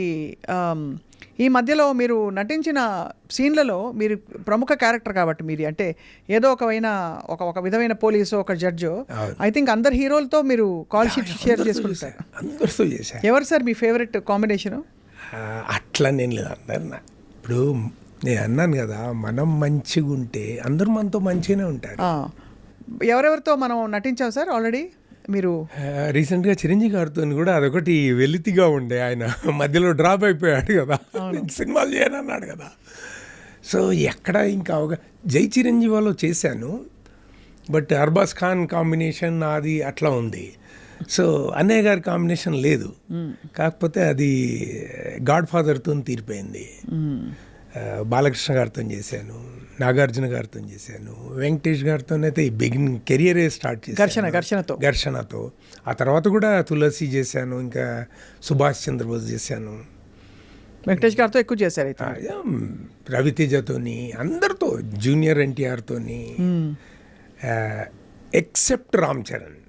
ఈ మధ్యలో మీరు నటించిన సీన్లలో మీరు ప్రముఖ క్యారెక్టర్ కాబట్టి, మీరు అంటే ఏదో ఒక విధమైన పోలీసు, ఒక జడ్జో, ఐ థింక్ అందరు హీరోలతో మీరు కాల్ షీట్ షేర్ చేసుకుంటారు. అందరితో చేశారు. ఎవరు సార్ మీ ఫేవరెట్ కాంబినేషన్? అట్లా నేను లేదు, అందరు. ఇప్పుడు నేను అన్నాను కదా, మనం మంచిగా ఉంటే అందరూ మనతో మంచిగానే ఉంటారు. ఎవరెవరితో మనం నటించాం సార్ ఆల్రెడీ? మీరు రీసెంట్గా చిరంజీవి గారితో కూడా అదొకటి వెలితిగా ఉండే, ఆయన మధ్యలో డ్రాప్ అయిపోయాడు కదా, సినిమాలు చేయనన్నాడు కదా. సో ఎక్కడ ఇంకా జై చిరంజీవాలో చేశాను, బట్ అర్బాజ్ ఖాన్ కాంబినేషన్ అది అట్లా ఉంది. సో అన్నయ్య గారి కాంబినేషన్ లేదు, కాకపోతే అది గాడ్ ఫాదర్తో తీరిపోయింది. బాలకృష్ణ గారితో చేశాను, నాగార్జున గారితో చేశాను, వెంకటేష్ గారితో అయితే ఈ బిగినింగ్ కెరియరే స్టార్ట్ చేశాను ఘర్షణతో. ఆ తర్వాత కూడా తులసి చేశాను, ఇంకా సుభాష్ చంద్రబోస్ చేశాను. వెంకటేష్ గారితో ఎక్కువ చేశారు అయితే. రవితేజతోని, అందరితో, జూనియర్ ఎన్టీఆర్తోని, ఎక్సెప్ట్ రామ్ చరణ్.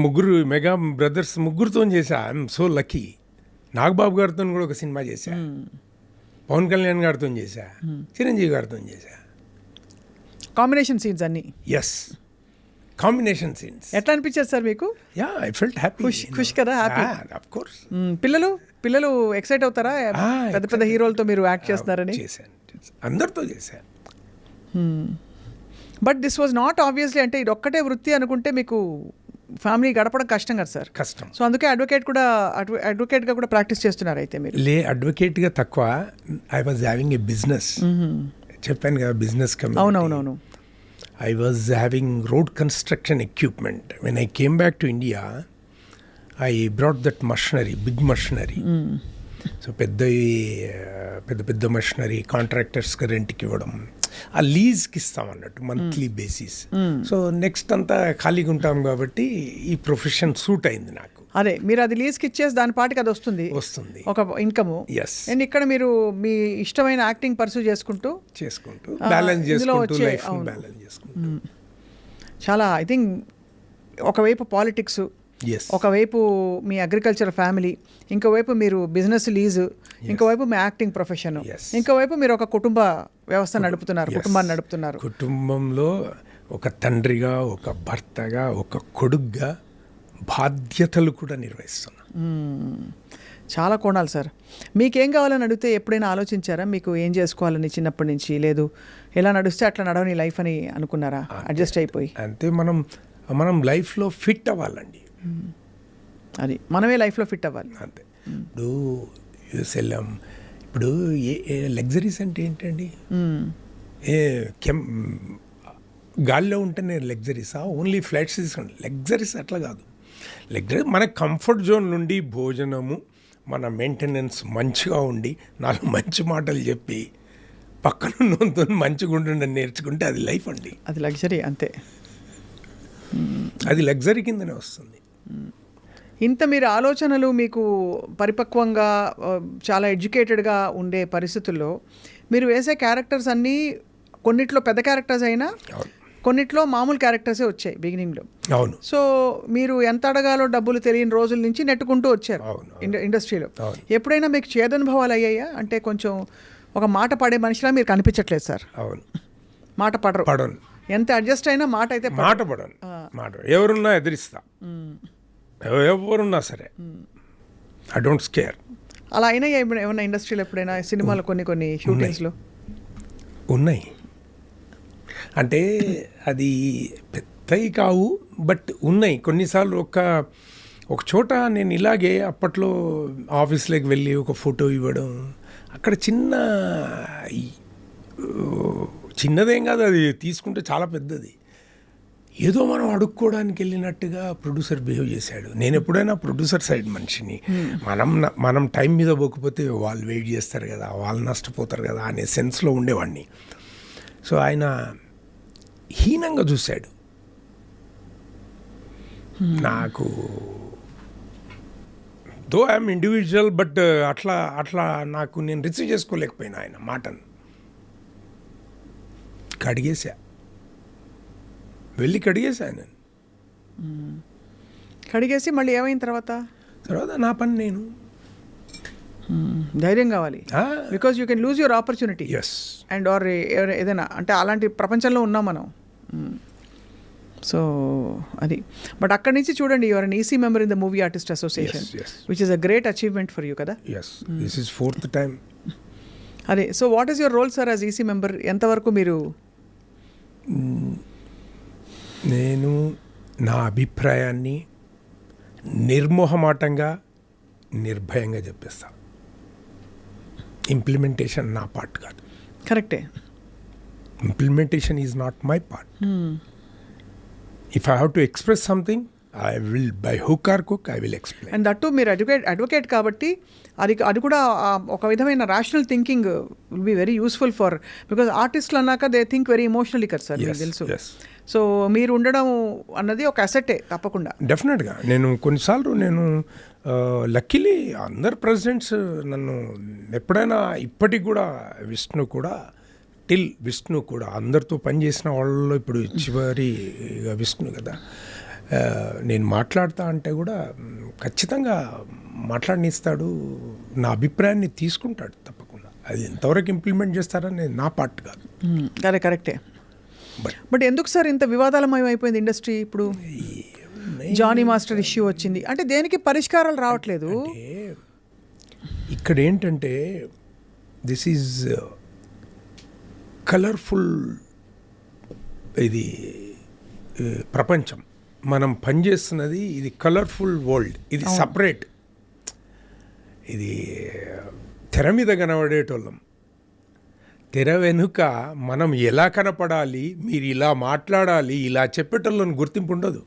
ముగ్గురు మెగా బ్రదర్స్ ముగ్గురుతో చేశా. I'm so lucky. నాగబాబు గారితో కూడా ఒక సినిమా చేశా, పవన్ కళ్యాణ్ గారితో చేశా, చిరంజీవి గారితో చేశా. కాంబినేషన్ సీన్స్ అన్ని. Yes, combination scenes. ఎట్లా అనిపించారు సార్ మీకు? Yeah, I felt happy. ఖుష్ కదా, హ్యాపీ. Of course. పిల్లలు ఎక్సైట్ అవుతారా పెద్ద పెద్ద హీరోలతో మీరు యాక్ట్ చేస్తున్నారని? చేశాను, అందరితో చేశాను. But this was not obviously, అంటే ఇది ఒక్కటే వృత్తి అనుకుంటే మీకు ఫ్యామిలీ గడపడం కష్టం కదా సార్? కష్టం. సో అందుకే అడ్వకేట్గా కూడా ప్రాక్టీస్ చేస్తున్నారు అయితే మీరు? అడ్వకేట్గా తక్కువ. I was having a business. చెప్పాను కదా, బిజినెస్ కంపెనీ. అవునవునవును. I was having road construction equipment. When I came back to India, I brought that machinery, big machinery. So పెద్ద మెషినరీ కాంట్రాక్టర్స్కి రెంట్కి ఇవ్వడం, ఆ లీజ్కి ఇస్తాం అన్నట్టు మంత్లీ బేసిస్. సో నెక్స్ట్ అంతా ఖాళీగా ఉంటాం కాబట్టి ఈ ప్రొఫెషన్ సూట్ అయింది నాకు. అదే, మీరు అది లీజ్కి ఇచ్చేసి దాని పాటికి అది వస్తుంది ఒక ఇన్కమ్. అండ్ ఇక్కడ మీరు మీ ఇష్టమైన యాక్టింగ్ పర్సూ చేసుకుంటూ బ్యాలెన్స్ చేసుకుంటూ లైఫ్ బ్యాలెన్స్ చేసుకుంటూ చాలా, ఐ థింక్ ఒకవైపు పాలిటిక్స్, ఒకవైపు మీ అగ్రికల్చర్ ఫ్యామిలీ, ఇంకోవైపు మీరు బిజినెస్ లీజు, ఇంకోవైపు మీ యాక్టింగ్ ప్రొఫెషన్, ఇంకోవైపు మీరు ఒక కుటుంబ వ్యవస్థ నడుపుతున్నారు, కుటుంబాన్ని నడుపుతున్నారు. కుటుంబంలో ఒక తండ్రిగా, ఒక భర్తగా, ఒక కొడుగ్గా బాధ్యతలు కూడా నిర్వహిస్తున్నా. చాలా కోణాలు సార్. మీకేం కావాలని అడిగితే ఎప్పుడైనా ఆలోచించారా? మీకు ఏం చేసుకోవాలని చిన్నప్పటి నుంచి? లేదు, ఎలా నడుస్తే అట్లా నడవని లైఫ్ అని అనుకున్నారా? అడ్జస్ట్ అయిపోయి అంతే. మనం లైఫ్లో ఫిట్ అవ్వాలండి. అది మనమే లైఫ్లో ఫిట్ అవ్వాలి అంతే. ఇప్పుడు యూఎస్ఎల్ఎం, ఇప్పుడు లగ్జరీస్ అంటే ఏంటండి? గాల్లో ఉంటేనే లగ్జరీసా? ఓన్లీ ఫ్లైట్స్ తీసుకోండి. లగ్జరీస్ అట్లా కాదు. లగ్జరీ మన కంఫర్ట్ జోన్ నుండి భోజనము, మన మెయింటెనెన్స్ మంచిగా ఉండి, నాలుగు మంచి మాటలు చెప్పి పక్కన మంచిగా ఉండి నేర్చుకుంటే అది లైఫ్ అండి. అది లగ్జరీ అంతే. అది లగ్జరీ కిందనే వస్తుంది. ఇంత మీరు ఆలోచనలు మీకు పరిపక్వంగా, చాలా ఎడ్యుకేటెడ్గా ఉండే పరిస్థితుల్లో మీరు వేసే క్యారెక్టర్స్ అన్నీ కొన్నిట్లో పెద్ద క్యారెక్టర్స్ అయినా కొన్నిట్లో మామూలు క్యారెక్టర్సే వచ్చాయి బిగినింగ్లో. అవును. సో మీరు ఎంత అడగాలో డబ్బులు తెలియని రోజుల నుంచి నెట్టుకుంటూ వచ్చారు ఇండస్ట్రీలో. ఎప్పుడైనా మీకు చేదనుభవాలు అయ్యాయా? అంటే కొంచెం ఒక మాట పడే మనిషిలా మీరు కనిపించట్లేదు సార్. అవును, మాట పడను. ఎంత అడ్జస్ట్ అయినా మాట అయితే పడను. ఎవరున్నా ఎదిరిస్తా, ఎవరున్నా సరే. I don't scare. అలా అయినా ఏమన్నా ఇండస్ట్రీలో ఎప్పుడైనా సినిమాలు కొన్ని షూటింగ్స్లో ఉన్నాయి. అంటే అది పెద్దవి కావు, బట్ ఉన్నాయి. కొన్నిసార్లు ఒక చోట నేను ఇలాగే అప్పట్లో ఆఫీస్లోకి వెళ్ళి ఒక ఫోటో ఇవ్వడం, అక్కడ చిన్నదేం కాదు, అది తీసుకుంటే చాలా పెద్దది. ఏదో మనం అడుక్కోవడానికి వెళ్ళినట్టుగా ప్రొడ్యూసర్ బిహేవ్ చేశాడు. నేను ఎప్పుడైనా ప్రొడ్యూసర్ సైడ్ మనిషిని. మనం టైం మీద పోకపోతే వాళ్ళు వెయిట్ చేస్తారు కదా, వాళ్ళు నష్టపోతారు కదా అనే సెన్స్లో ఉండేవాడిని. సో ఆయన హీనంగా చూశాడు. నాకు దో ఐఎమ్ ఇండివిజువల్, బట్ అట్లా నాకు నేను రిసీవ్ చేసుకోలేకపోయినా ఆయన మాటను. కడిగేసా నేను. కడిగేసి మళ్ళీ ఏమైన తర్వాత నా పని నేను. ధైర్యం కావాలి, because you can lose your opportunity. And or ఏదైనా అంటే అలాంటి ప్రపంచంలో ఉన్నాం మనం. సో అది. బట్ అక్కడి నుంచి చూడండి, your an EC member in the movie artist association, which is a great achievement for you కదా. This is 4th time. అదే. So what is your role sir as EC member? ఎంతవరకు మీరు? నేను నా అభిప్రాయాన్ని నిర్మోహమాటంగా, నిర్భయంగా చెప్పేస్తా. ఇంప్లిమెంటేషన్ నా పార్ట్ కాదు. కరెక్టే. Implementation is not my part. If I have to express something, I will buy hook are cook I will explain. And that మీరు అడ్వకేట్ కాబట్టి అది కూడా ఒక విధమైన rational thinking will be very useful for, because ఆర్టిస్టులు అన్నాక they think very emotionally కదా sir, మీకు తెలుసు. సో మీరు ఉండడం అన్నది ఒక అసెట్టే తప్పకుండా. డెఫినెట్గా నేను కొన్నిసార్లు లక్కీలీ అందరు ప్రెసిడెంట్స్ నన్ను ఎప్పుడైనా ఇప్పటికి కూడా విష్ణు కూడా అందరితో పనిచేసిన వాళ్ళలో ఇప్పుడు చివరిగా విష్ణు కదా, నేను మాట్లాడతా అంటే కూడా ఖచ్చితంగా మాట్లాడనిస్తాడు, నా అభిప్రాయాన్ని తీసుకుంటాడు తప్పకుండా. అది ఎంతవరకు ఇంప్లిమెంట్ చేస్తారని నా పార్ట్ కాదు. కరెక్టే. బట్ ఎందుకు సార్ ఇంత వివాదాలమయం అయిపోయింది ఇండస్ట్రీ? ఇప్పుడు జానీ మాస్టర్ ఇష్యూ వచ్చింది అంటే దేనికి పరిష్కారాలు రావట్లేదు. ఇక్కడ ఏంటంటే దిస్ ఈజ్ కలర్ఫుల్, ఇది ప్రపంచం, మనం పనిచేస్తున్నది ఇది కలర్ఫుల్ వరల్డ్, ఇది సపరేట్. ఇది తెర మీద కనబడేటోళ్ళం, తెర వెనుక మనం ఎలా కనపడాలి, మీరు ఇలా మాట్లాడాలి, ఇలా చెప్పేటోళ్ళని గుర్తింపు ఉండదు.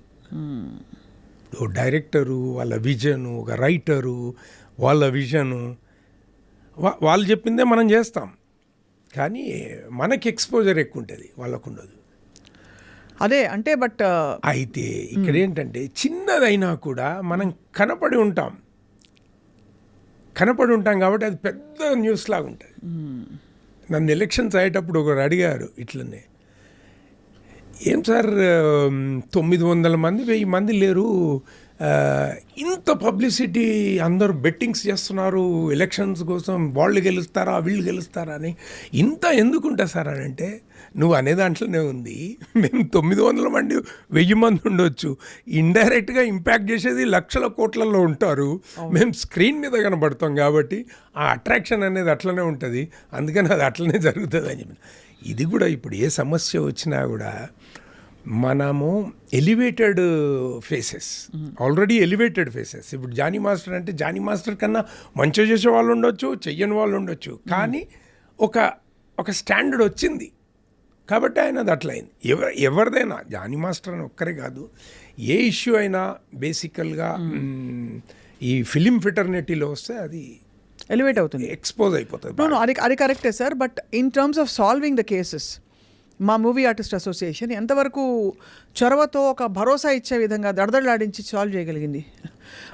ఓ డైరెక్టరు వాళ్ళ విజను, ఒక రైటరు వాళ్ళ విజను, వాళ్ళు చెప్పిందే మనం చేస్తాం, కానీ మనకి ఎక్స్పోజర్ ఎక్కువ ఉంటుంది, వాళ్ళకు ఉండదు. అదే అంటే బట్ అయితే ఇక్కడ ఏంటంటే చిన్నదైనా కూడా మనం కనపడి ఉంటాం కాబట్టి అది పెద్ద న్యూస్ లాగా ఉంటుంది. నన్ను ఎలక్షన్స్ అయ్యేటప్పుడు ఒకరు అడిగారు ఇట్లనే, ఏం సార్ 900 మంది 1000 మంది లేరు, ఇంత పబ్లిసిటీ, అందరూ బెట్టింగ్స్ చేస్తున్నారు ఎలక్షన్స్ కోసం, వాళ్ళు గెలుస్తారా వీళ్ళు గెలుస్తారా అని, ఇంత ఎందుకుంటా సార్ అని అంటే, నువ్వు అనే దాంట్లోనే ఉంది, మేము 900 మంది 1000 మంది ఉండొచ్చు, ఇండైరెక్ట్గా ఇంపాక్ట్ చేసేది లక్షల కోట్లలో ఉంటారు, మేము స్క్రీన్ మీద కనబడతాం కాబట్టి ఆ అట్రాక్షన్ అనేది అట్లనే ఉంటుంది, అందుకని అది అట్లనే జరుగుతుంది అని చెప్పి. ఇది కూడా ఇప్పుడు ఏ సమస్య వచ్చినా కూడా మనము elevated faces, already elevated faces. ఇప్పుడు జానీ మాస్టర్ అంటే జానీ మాస్టర్ కన్నా మంచిగా చేసే వాళ్ళు ఉండొచ్చు, చెయ్యని వాళ్ళు ఉండొచ్చు, కానీ ఒక స్టాండర్డ్ వచ్చింది కాబట్టి ఆయన అది అట్లయింది. ఎవరిదైనా జానీ మాస్టర్ అని ఒక్కరే కాదు, ఏ ఇష్యూ అయినా బేసికల్గా ఈ ఫిలిం ఫిటర్నిటీలో వస్తే అది ఎలివేట్ అవుతుంది, ఎక్స్పోజ్ అయిపోతుంది. అది కరెక్టే sir. But in terms of solving the cases, మా మూవీ ఆర్టిస్ట్ అసోసియేషన్ ఎంతవరకు చొరవతో ఒక భరోసా ఇచ్చే విధంగా దడదడలాడించి సాల్వ్ చేయగలిగింది?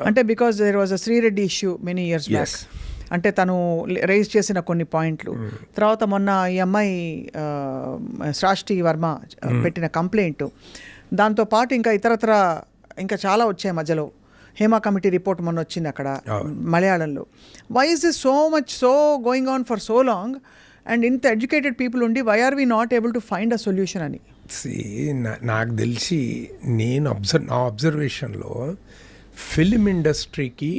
అంటే because there was a Sri Reddy issue many years back, అంటే తను రైజ్ చేసిన కొన్ని పాయింట్లు, తర్వాత మొన్న ఈ అమ్మాయి శ్రాష్టి వర్మ పెట్టిన కంప్లైంట్, దాంతోపాటు ఇంకా ఇతరత్ర ఇంకా చాలా వచ్చాయి మధ్యలో. హేమా కమిటీ రిపోర్ట్ మొన్న వచ్చింది అక్కడ మలయాళంలో. Why is this so going on for so long and ఇంత ఎడ్యుకేటెడ్ పీపుల్ ఉండి why are we not able to find a solution అని? నాకు తెలిసి నా అబ్జర్వేషన్లో ఫిలిం ఇండస్ట్రీకి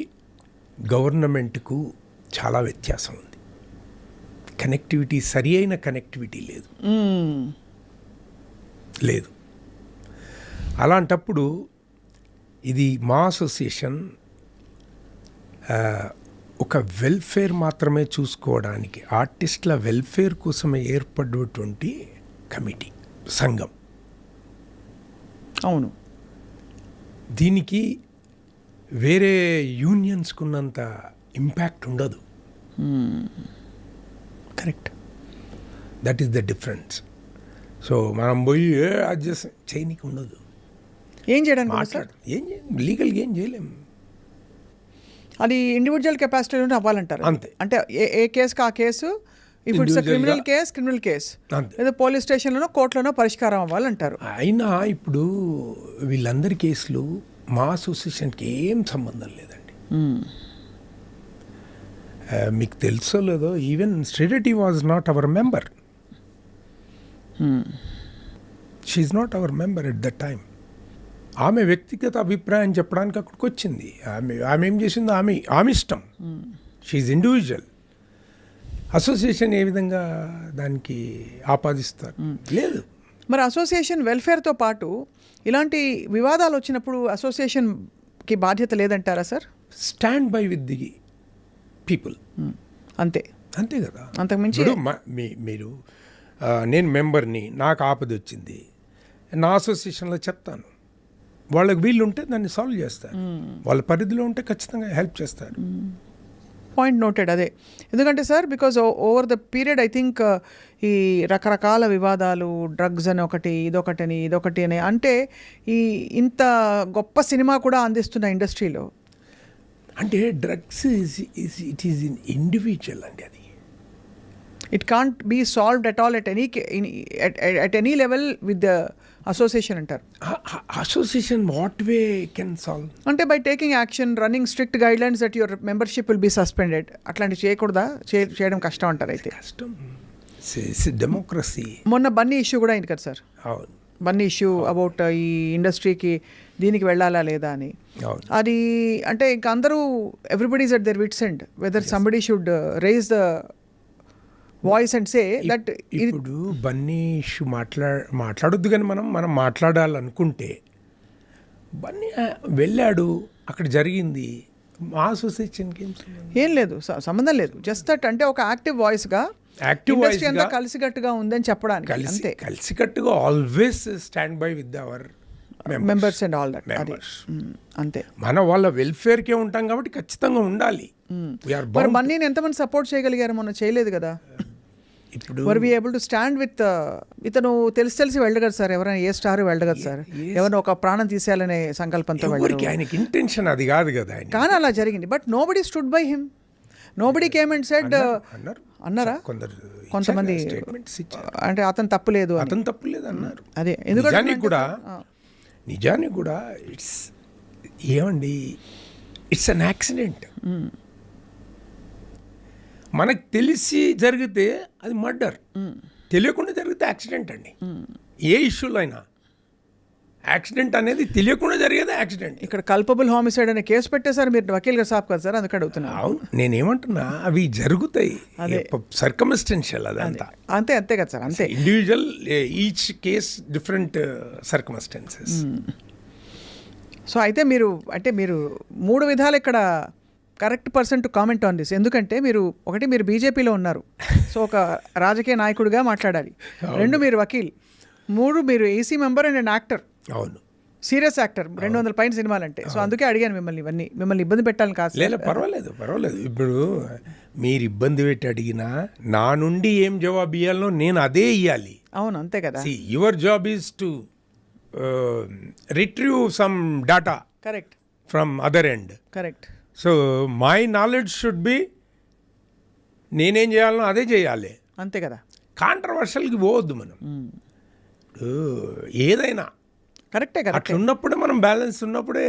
గవర్నమెంట్కు చాలా వ్యత్యాసం ఉంది. కనెక్టివిటీ, సరి అయిన కనెక్టివిటీ లేదు. అలాంటప్పుడు ఇది మా అసోసియేషన్ ఒక వెల్ఫేర్ మాత్రమే చూసుకోవడానికి, ఆర్టిస్టుల వెల్ఫేర్ కోసమే ఏర్పడినటువంటి కమిటీ, సంఘం. అవును, దీనికి వేరే యూనియన్స్కు ఉన్నంత ఇంపాక్ట్ ఉండదు. Correct, that is the difference. So మనం పోయి అడ్జస్ట్ చేయనీకి ఉండదు, ఏం చేయడానికి మాట్లాడు, లీగల్గా ఏం చేయలేము. అది ఇండివిజువల్ కెపాసిటీలోనే అవ్వాలంటారు అంతే. అంటే ఏ కేసుకి ఆ కేసు, ఇప్పుడు ఇట్స్ క్రిమినల్ కేస్ లేదా పోలీస్ స్టేషన్లోనో కోర్టులోనో పరిష్కారం అవ్వాలంటారు. అయినా ఇప్పుడు వీళ్ళందరి కేసులు మా అసోసియేషన్కి ఏం సంబంధం లేదండి. మీకు తెలుసో లేదో, even Sri Reddy was not our member. She's not our member at the time. ఆమె వ్యక్తిగత అభిప్రాయం చెప్పడానికి అక్కడికి వచ్చింది. ఆమె ఏం చేసిందో ఆమె ఇష్టం. She individual. అసోసియేషన్ ఏ విధంగా దానికి ఆపాదిస్తారు? లేదు. మరి అసోసియేషన్ వెల్ఫేర్తో పాటు ఇలాంటి వివాదాలు వచ్చినప్పుడు అసోసియేషన్కి బాధ్యత లేదంటారా sir? Stand by with the people, అంతే. అంతే కదా. అంతకుమించి ఇప్పుడు మీరు నేను మెంబర్ని, నాకు ఆపద వచ్చింది, నా అసోసియేషన్లో చెప్తాను, వాళ్ళకి వీళ్ళు ఉంటే దాన్ని సాల్వ్ చేస్తారు, వాళ్ళ పరిధిలో ఉంటే ఖచ్చితంగా హెల్ప్ చేస్తారు. Point noted. అదే ఎందుకంటే sir because over the period I think ఈ రకరకాల వివాదాలు, డ్రగ్స్ అని ఒకటి, ఇదొకటి అని, అంటే ఈ ఇంత గొప్ప సినిమా కూడా అందిస్తున్న ఇండస్ట్రీలో అంటే drugs it is in individual అండి. అది it can't be solved at all at any level with the association అంటారు. Association what way can solve అంటే by taking action, running strict guidelines that your membership will be suspended, అట్లాంటివి చేయకూడదా? చేయడం కష్టం అంటారు. అయితే కష్టం. డెమోక్రసీ. మొన్న బన్నీ ఇష్యూ కూడా అయింది కదా సార్. అవును, బన్నీ ఇష్యూ అబౌట్ ఈ ఇండస్ట్రీకి దీనికి వెళ్ళాలా లేదా అని. అవును. అది అంటే ఇంకా అందరూ everybody's at their wits end whether somebody should raise the voice and say that. ఇప్పుడు బన్నీ ఇష్యూ మాట్లాడొద్దు, కానీ మనం మాట్లాడాలనుకుంటే బన్నీ వెళ్ళాడు, అక్కడ జరిగింది, మా అసోసియేషన్కి ఏం లేదు, సంబంధం లేదు. జస్ట్ దట్ అంటే ఒక యాక్టివ్ వాయిస్గా ఇండస్ట్రీ అంతా కలిసికట్టుగా ఉందని చెప్పడానికి, అంతే. కలిసికట్టుగా always stand by with our members and all that, అంతే. మన వాళ్ళ వెల్ఫేర్కే ఉంటాం కాబట్టి ఖచ్చితంగా ఉండాలి. మరి బన్నీని ఎంతమంది సపోర్ట్ చేయగలిగారు? మొన్న చేయలేదు కదా. ఇప్పుడు were be able to stand with ఇతను తెలిసి వెళ్ళగలరు సార్. ఎవరైనా ఏ స్టార్ వెళ్ళగలరు సార్. ఎవరైనా ఒక ప్రాణం తీసేయాలనే సంకల్పంతో వెళ్ళారు. ఆయనకి ఇంటెన్షన్ అది కాదు కదా, కానీ అలా జరిగింది. But nobody stood by him, nobody came and said. అన్నారా? కొంతమంది అంటే అతను తప్పు లేదు అన్నారు. అదే నిజానికి కూడా ఇట్స్ ఏమండి, ఇట్స్ అన్ యాక్సిడెంట్. మనకు తెలిసి జరిగితే అది మర్డర్, తెలియకుండా జరిగితే యాక్సిడెంట్ అండి. ఏ ఇష్యూలో అయినా యాక్సిడెంట్ అనేది తెలియకుండా జరిగేది యాక్సిడెంట్. ఇక్కడ కల్పబుల్ హామిసైడ్ అనే కేసు పెట్టేశారు మీరు, వకీల్ గారు సాబ్ కదా సార్, అందుకే అడుగుతున్నా. అవును, నేనేమంటున్నా, అవి జరుగుతాయి, సర్కమ్స్టెన్షియల్ అదంతా. అంతే కదా సార్, అంతే. Individual, each case different circumstances. So అయితే మీరు మూడు విధాలు ఇక్కడ correct person to comment on this. ఎందుకంటే మీరు బీజేపీలో ఉన్నారు, సో ఒక రాజకీయ నాయకుడిగా మాట్లాడాలి. 2 మీరు వకీల్. 3 మీరు ఏసీ మెంబర్ అండ్ యాక్టర్. అవును, సీరియస్ యాక్టర్. 200 పైన సినిమాలంటే. సో అందుకే అడిగాను మిమ్మల్ని ఇబ్బంది పెట్టాలని కాదు. లేదు, పర్వాలేదు. ఇప్పుడు మీరు ఇబ్బంది పెట్టి అడిగినా నా నుండి ఏం జవాబు ఇవ్వాలనో నేను అదే ఇవ్వాలి. అవును, అంతే కదా. Your job is to retrieve some data correct from other end. Correct. So my knowledge should be నేనేం చేయాలనో అదే చేయాలి, అంతే కదా. కాంట్రవర్షియల్కి పోవద్దు మనం. ఏదైనా కరెక్టే కదా. అట్లా ఉన్నప్పుడే మనం బ్యాలెన్స్ ఉన్నప్పుడే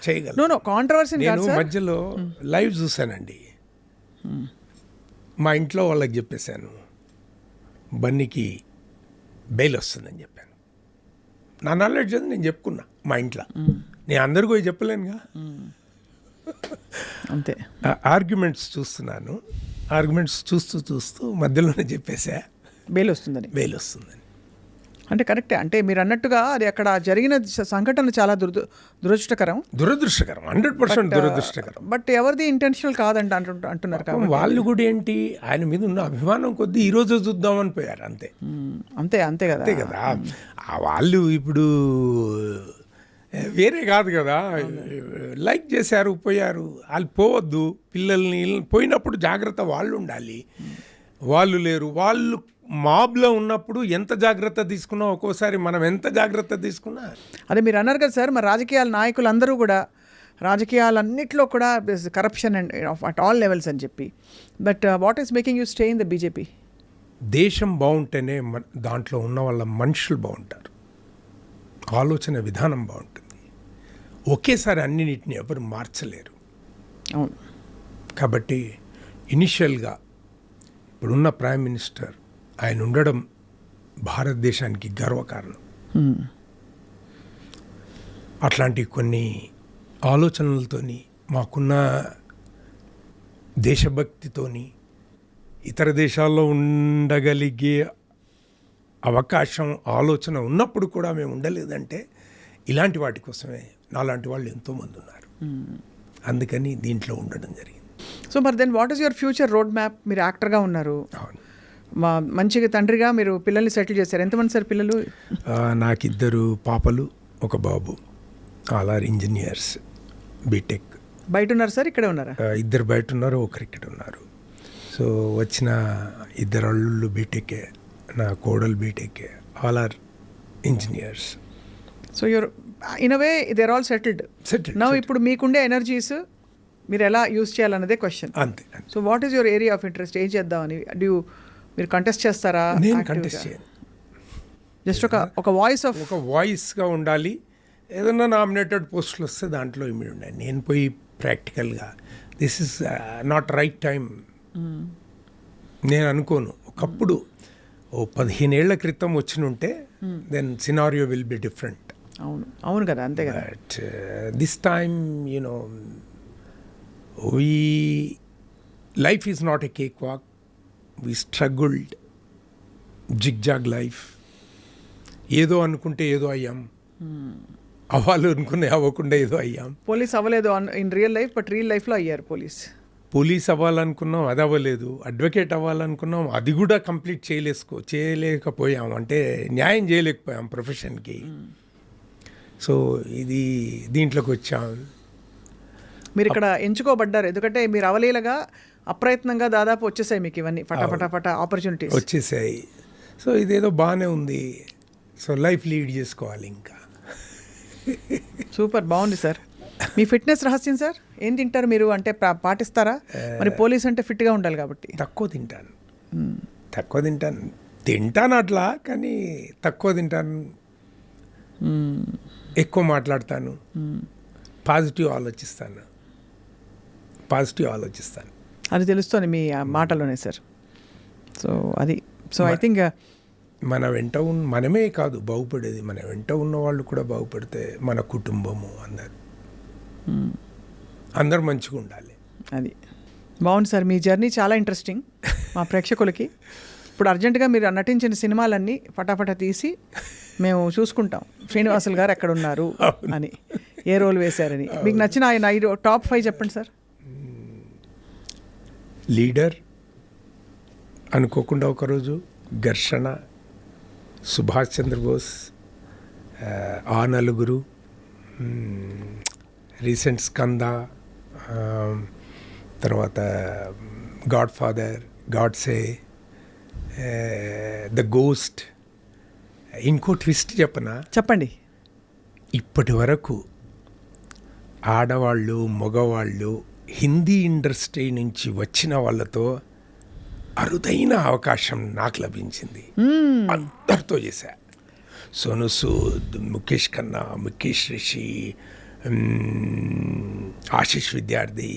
చేయగలం. No controversy. నేను మధ్యలో లైవ్ చూశానండి, మా ఇంట్లో వాళ్ళకి చెప్పేశాను బన్నీకి బెయిల్ వస్తుందని చెప్పాను. నా నాలెడ్జ్ అది నేను చెప్పుకున్నా మా ఇంట్లో. నేను అందరికీ పోయి చెప్పలేనుగా. అంతే. ఆర్గ్యుమెంట్స్ చూస్తున్నాను, ఆర్గ్యుమెంట్స్ చూస్తూ మధ్యలోనే చెప్పేసా బెయిల్ వస్తుందని. అంటే కరెక్టే. అంటే మీరు అన్నట్టుగా అది అక్కడ జరిగిన సంఘటన చాలా దురదృష్టకరం 100% దురదృష్టకరం. బట్ ఎవరిది ఇంటెన్షనల్ కాదంట అంటున్నారు కాబట్టి వాళ్ళు కూడా ఏంటి, ఆయన మీద ఉన్న అభిమానం కొద్దీ ఈ రోజు చూద్దామని పోయారు, అంతే కదా. వాళ్ళు ఇప్పుడు వేరే కాదు కదా, లైక్ చేశారు, పోయారు. వాళ్ళు పోవద్దు, పిల్లల్ని పోయినప్పుడు జాగ్రత్త వాళ్ళు ఉండాలి. వాళ్ళు లేరు, వాళ్ళు మాబ్లో ఉన్నప్పుడు ఎంత జాగ్రత్త తీసుకున్నా, ఒక్కోసారి మనం ఎంత జాగ్రత్త తీసుకున్నా. అదే మీరు అన్నారు కదా సార్, మరి రాజకీయాల నాయకులందరూ కూడా రాజకీయాలన్నింటిలో కూడా corruption and at all levels అని చెప్పి. But what is making you stay in the BJP? దేశం బాగుంటేనే దాంట్లో ఉన్న వాళ్ళ మనుషులు బాగుంటారు, ఆలోచన విధానం బాగుంటుంది. ఒకేసారి అన్నిటిని ఎవరు మార్చలేరు. అవును. కాబట్టి ఇనిషియల్గా ఇప్పుడున్న ప్రైమ్ మినిస్టర్ ఆయన ఉండడం భారతదేశానికి గర్వకారణం. అట్లాంటి కొన్ని ఆలోచనలతోని, మాకున్న దేశభక్తితోని, ఇతర దేశాల్లో ఉండగలిగే అవకాశం, ఆలోచన ఉన్నప్పుడు కూడా మేము ఉండలేదంటే ఇలాంటి వాటి కోసమే నాలాంటి వాళ్ళు ఎంతోమంది ఉన్నారు. అందుకని దీంట్లో ఉండడం జరిగింది. సో మరి then what is your future road map? మీరు యాక్టర్గా ఉన్నారు, అవును. మంచిగా తండ్రిగా మీరు పిల్లల్ని సెటిల్ చేశారు. ఎంతమంది సార్ పిల్లలు? నాకు 2 పాపలు, 1 బాబు. All are engineers, BTech. బయట ఉన్నారు సార్, ఇక్కడే ఉన్నారా? 2 బయట ఉన్నారు, 1 ఇక్కడ ఉన్నారు. సో వచ్చిన 2 అల్లుళ్ళు బీటెక్కే, నా కోడలు బీటెక్కే. All are engineers. So your in a way they are all settled now. ఇప్పుడు మీకుండే ఎనర్జీస్ మీరు ఎలా యూజ్ చేయాలన్నదే క్వశ్చన్. అంతే. So what is your area of interest? ఏం చేద్దామని మీరు కంటెస్ట్ చేస్తారా? నేను కంటెస్ట్ చేయను. జస్ట్ ఒక వాయిస్గా ఉండాలి. ఏదన్నా నామినేటెడ్ పోస్టులు వస్తే దాంట్లో ఇమిడి ఉండాలి. నేను పోయి ప్రాక్టికల్గా this is not right time నేను అనుకోను. ఒకప్పుడు 15 ఏళ్ల క్రితం వచ్చినుంటే then scenario will be different. అవును కదా, అంతే కదా. But this time life is not a cake walk. We struggled zigzag life. ఏదో అనుకుంటే ఏదో అయ్యాం, అవ్వాలి అనుకునే అవ్వకుండా ఏదో అయ్యాం. పోలీస్ అవ్వలేదు in real life, but real లైఫ్లో అయ్యారు పోలీస్ అవ్వాలనుకున్నాం, అది అవ్వలేదు. అడ్వకేట్ అవ్వాలనుకున్నాం, అది కూడా కంప్లీట్ చేయలేకపోయాం. అంటే న్యాయం చేయలేకపోయాం ప్రొఫెషన్కి. సో ఇది దీంట్లోకి వచ్చాం. మీరు ఇక్కడ ఎంచుకోబడ్డారు ఎందుకంటే మీరు అవలీలగా అప్రయత్నంగా దాదాపు వచ్చేసాయి మీకు ఇవన్నీ ఫటాఫట ఆపర్చునిటీస్ వచ్చేసాయి. సో ఇదేదో బాగానే ఉంది. సో లైఫ్ లీడ్ చేసుకోవాలి ఇంకా. సూపర్, బాగుంది సార్. మీ ఫిట్నెస్ రహస్యం సార్? ఏం తింటారు మీరు? అంటే పాటిస్తారా? మరి పోలీస్ అంటే ఫిట్గా ఉండాలి కాబట్టి. తక్కువ తింటాను. తింటాను అట్లా, కానీ తక్కువ తింటాను. ఎక్కువ మాట్లాడతాను. పాజిటివ్ ఆలోచిస్తాను. అది తెలుస్తుంది మీ మాటలోనే సార్. సో అది ఐ థింక్ మన వెంట మనమే కాదు బాగుపడేది, మన వెంట ఉన్న వాళ్ళు కూడా బాగుపడితే మన కుటుంబము అందరు మంచిగా ఉండాలి. అది బాగుంది సార్. మీ జర్నీ చాలా ఇంట్రెస్టింగ్ మా ప్రేక్షకులకి. ఇప్పుడు అర్జెంటుగా మీరు నటించిన సినిమాలన్నీ ఫటాఫట తీసి మేము చూసుకుంటాం శ్రీనివాసులు గారు ఎక్కడ ఉన్నారు అని, ఏ రోల్ వేశారని. మీకు నచ్చిన ఆయన టాప్ 5 చెప్పండి సార్. లీడర్, అనుకోకుండా ఒకరోజు, ఘర్షణ, సుభాష్ చంద్రబోస్, ఆ నలుగురు, రీసెంట్ స్కంద, తర్వాత God father, Godse, the ghost. ఇంకో ట్విస్ట్ చెప్పండి. ఇప్పటి వరకు ఆడవాళ్ళు, మగవాళ్ళు హిందీ ఇండస్ట్రీ నుంచి వచ్చిన వాళ్ళతో అరుదైన అవకాశం నాకు లభించింది. అందరితో చేశా. సోను సూద్, ముఖేష్ ఖన్నా, ముఖేష్ రిషి, ఆశిష్ విద్యార్థి,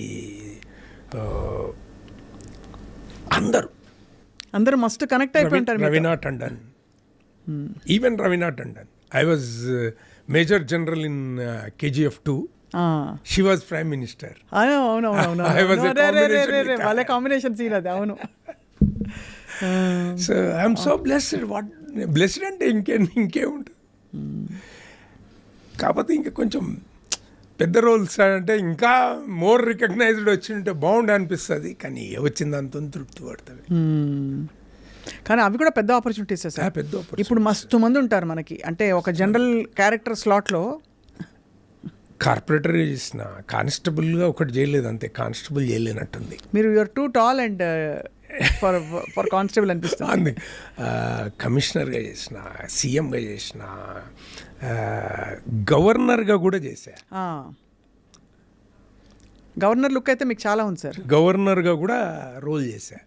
అందరూ మస్తు కనెక్ట్ అయిపోయింటారు. Raveena Tandon, even Raveena Tandon. I was major general in KGF 2. She was Prime Minister. అవును. I was a combination. వాళ్ళ కాంబినేషన్ సీన్ అది. అవును. So I'm so blessed. Blessed అంటే ఇంకేముంటుంది. కాకపోతే ఇంకా కొంచెం పెద్ద రోల్స్ అంటే ఇంకా మోర్ రికగ్నైజ్డ్ వచ్చింటే బాగుండే అనిపిస్తుంది. కానీ వచ్చిందంత తృప్తి పడుతుంది. కానీ అవి కూడా పెద్ద ఆపర్చునిటీస్ సార్. పెద్ద ఇప్పుడు మస్తు మంది ఉంటారు మనకి. అంటే ఒక జనరల్ క్యారెక్టర్ స్లాట్లో కార్పొరేటర్ చేసిన, కానిస్టబుల్గా ఒకటి చేయలేదు అంతే. కానిస్టబుల్ చేయలేనట్టుంది. మీరు you're too tall and for constable అనిపిస్తుంది. కమిషనర్గా చేసిన, సీఎంగా చేసిన, గవర్నర్గా కూడా చేశా. గవర్నర్ లుక్ అయితే మీకు చాలా ఉంది సార్. గవర్నర్గా కూడా రోల్ చేశా.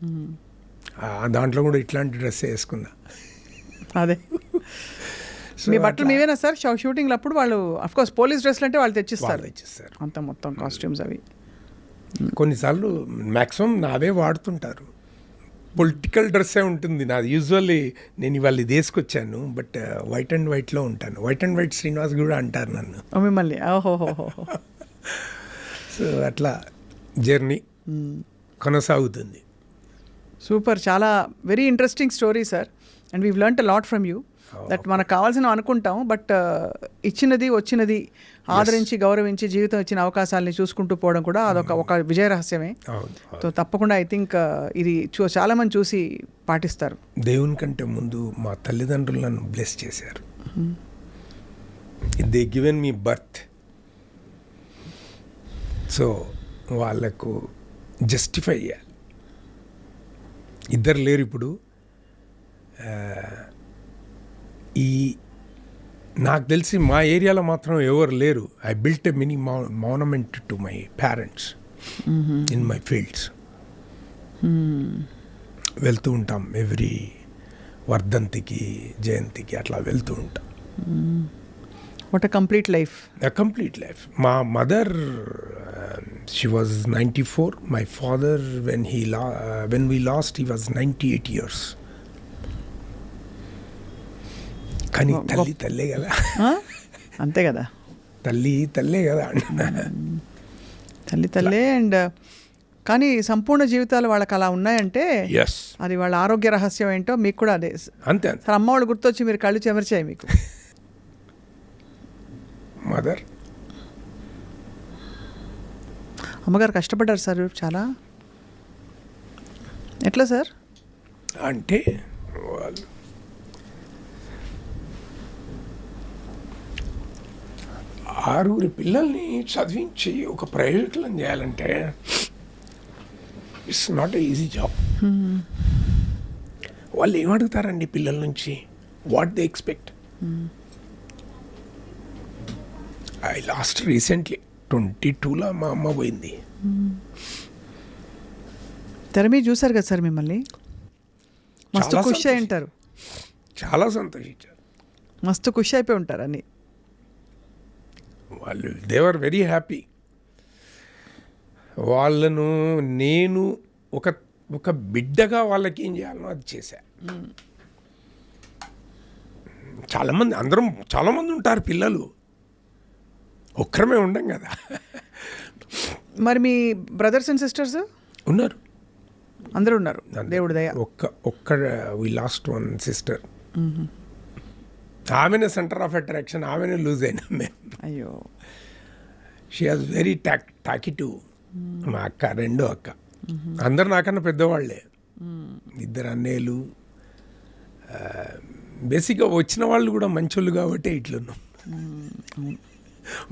దాంట్లో కూడా ఇట్లాంటి డ్రెస్ వేసుకున్నా. అదే మీ బట్టలు మీవేనా సార్ షూటింగ్లు అప్పుడు? వాళ్ళు అఫ్కోర్స్ పోలీస్ డ్రెస్లు అంటే వాళ్ళు తెచ్చిస్తారు అంత మొత్తం కాస్ట్యూమ్స్ అవి. కొన్నిసార్లు మ్యాక్సిమం నావే వాడుతుంటారు. పొలిటికల్ డ్రెస్సే ఉంటుంది నాది యూజువల్లీ. నేను ఇవాళ ఇది వేసుకొచ్చాను, బట్ వైట్ అండ్ వైట్లో ఉంటాను. వైట్ అండ్ వైట్ శ్రీనివాస్ కూడా అంటారు నన్ను మిమ్మల్ని. సో అట్లా జర్నీ కొనసాగుతుంది. సూపర్, చాలా very interesting story sir. And weave learned a lot from you. That మనకు కావాల్సిన అనుకుంటాం, బట్ ఇచ్చినది వచ్చినది ఆదరించి గౌరవించి జీవితం ఇచ్చిన అవకాశాలని చూసుకుంటూ పోవడం కూడా అదొక విజయ రహస్యమే. సో తప్పకుండా ఐ థింక్ ఇది చాలా మంది చూసి పాటిస్తారు. దేవుని కంటే ముందు మా తల్లిదండ్రులు నన్ను బ్లెస్ చేశారు. They given me birth. So వాళ్ళకు జస్టిఫై చేయాలి. ఇద్దరు లేరు ఇప్పుడు. ఈ నాకు తెలిసి మా ఏరియాలో మాత్రం ఎవరు లేరు. I built a mini monument to my parents in my fields. వెళ్తూ ఉంటాం ఎవ్రీ వర్ధంతికి, జయంతికి అట్లా వెళ్తూ ఉంటాం. What a complete life. A complete life. My mother, she was 94. My father, when we lost, he was 98 years. కానీ తల్లి తల్లే కదా. అంతే కదా, తల్లి తల్లే కదా. తల్లి తల్లే. అండ్ కానీ సంపూర్ణ జీవితాలు వాళ్ళకి అలా ఉన్నాయంటే ఎస్, అది వాళ్ళ ఆరోగ్య రహస్యం ఏంటో మీకు కూడా అదే. అంతే. సార్ అమ్మ వాళ్ళు గుర్తొచ్చి మీరు కళ్ళు చెమర్చాయి మీకు. మదర్, అమ్మగారు కష్టపడ్డారు సార్ చాలా. ఎట్లా సార్? అంటే వాళ్ళు 6 పిల్లల్ని చదివించి ఒక ప్రయోజకులను చేయాలంటే it's not a easy job. వాళ్ళు ఏమడుగుతారండి పిల్లల నుంచి? What they expect? I lost recently 22లో మా అమ్మ పోయింది. తెర మీద చూసారు కదా సార్ మిమ్మల్ని, మస్తు చాలా ఖుషి అయి ఉంటారు. చాలా సంతోషించారు. మస్తు ఖుషి అయిపోయి ఉంటారు అని. వాళ్ళు దేవర్ వెరీ హ్యాపీ. వాళ్ళను నేను ఒక బిడ్డగా వాళ్ళకి ఏం చేయాలనో అది చేశా. చాలామంది ఉంటారు పిల్లలు, ఒక్కరమే ఉండం కదా. మరి మీ బ్రదర్స్ అండ్ సిస్టర్స్ ఉన్నారు, అందరూ ఉన్నారు, దేవుడి దయ. ఒక్క వి లాస్ట్ వన్ సిస్టర్. ఆమెనే సెంటర్ ఆఫ్ అట్రాక్షన్, ఆమెనే లూజ్ అయినా మేము. అయ్యో. She has very talkative. మా అక్క, రెండో అక్క. అందరు నాకన్నా పెద్దవాళ్లే. 2 అన్నయ్యలు. బేసిక్గా వచ్చిన వాళ్ళు కూడా మంచోళ్ళు కాబట్టి ఇట్లున్నాం.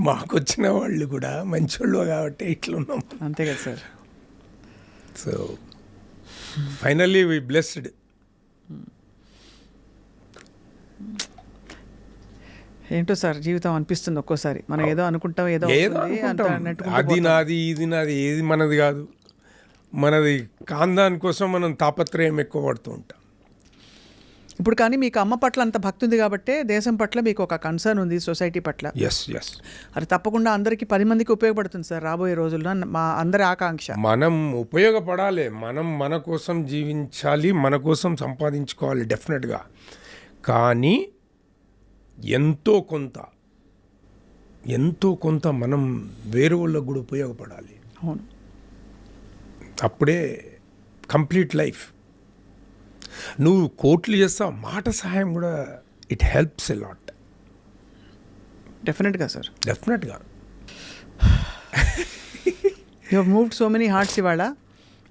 మాకు వచ్చిన వాళ్ళు కూడా మంచోళ్ళు కాబట్టి ఇట్లున్నాం. అంతే కదా sir. So finally we blessed. ఏంటో సార్ జీవితం అనిపిస్తుంది ఒక్కోసారి. మనం ఏదో అనుకుంటాం, ఏదో అది నాది, ఇది నాది, ఏది మనది కాదు. మనది కాందాని కోసం మనం తాపత్రయం ఎక్కువ పడుతూ ఉంటాం. ఇప్పుడు కానీ మీకు అమ్మ పట్ల అంత భక్తి ఉంది కాబట్టి దేశం పట్ల మీకు ఒక కన్సర్న్ ఉంది, సొసైటీ పట్ల. ఎస్. అది తప్పకుండా అందరికీ 10 మందికి ఉపయోగపడుతుంది సార్ రాబోయే రోజుల్లో. మా అందరి ఆకాంక్ష. మనం ఉపయోగపడాలి, మనం మన కోసం జీవించాలి, మన కోసం సంపాదించుకోవాలి డెఫినెట్గా. కానీ ఎంతో కొంత మనం వేరే వాళ్ళకు కూడా ఉపయోగపడాలి. అవును, అప్పుడే కంప్లీట్ లైఫ్. నువ్వు కోట్లు చేస్తావు, మాట సహాయం కూడా ఇట్ హెల్ప్స్ ఎ లాట్. డెఫినెట్గా సార్, డెఫినెట్గా. You have moved so many hearts ఇవాళ.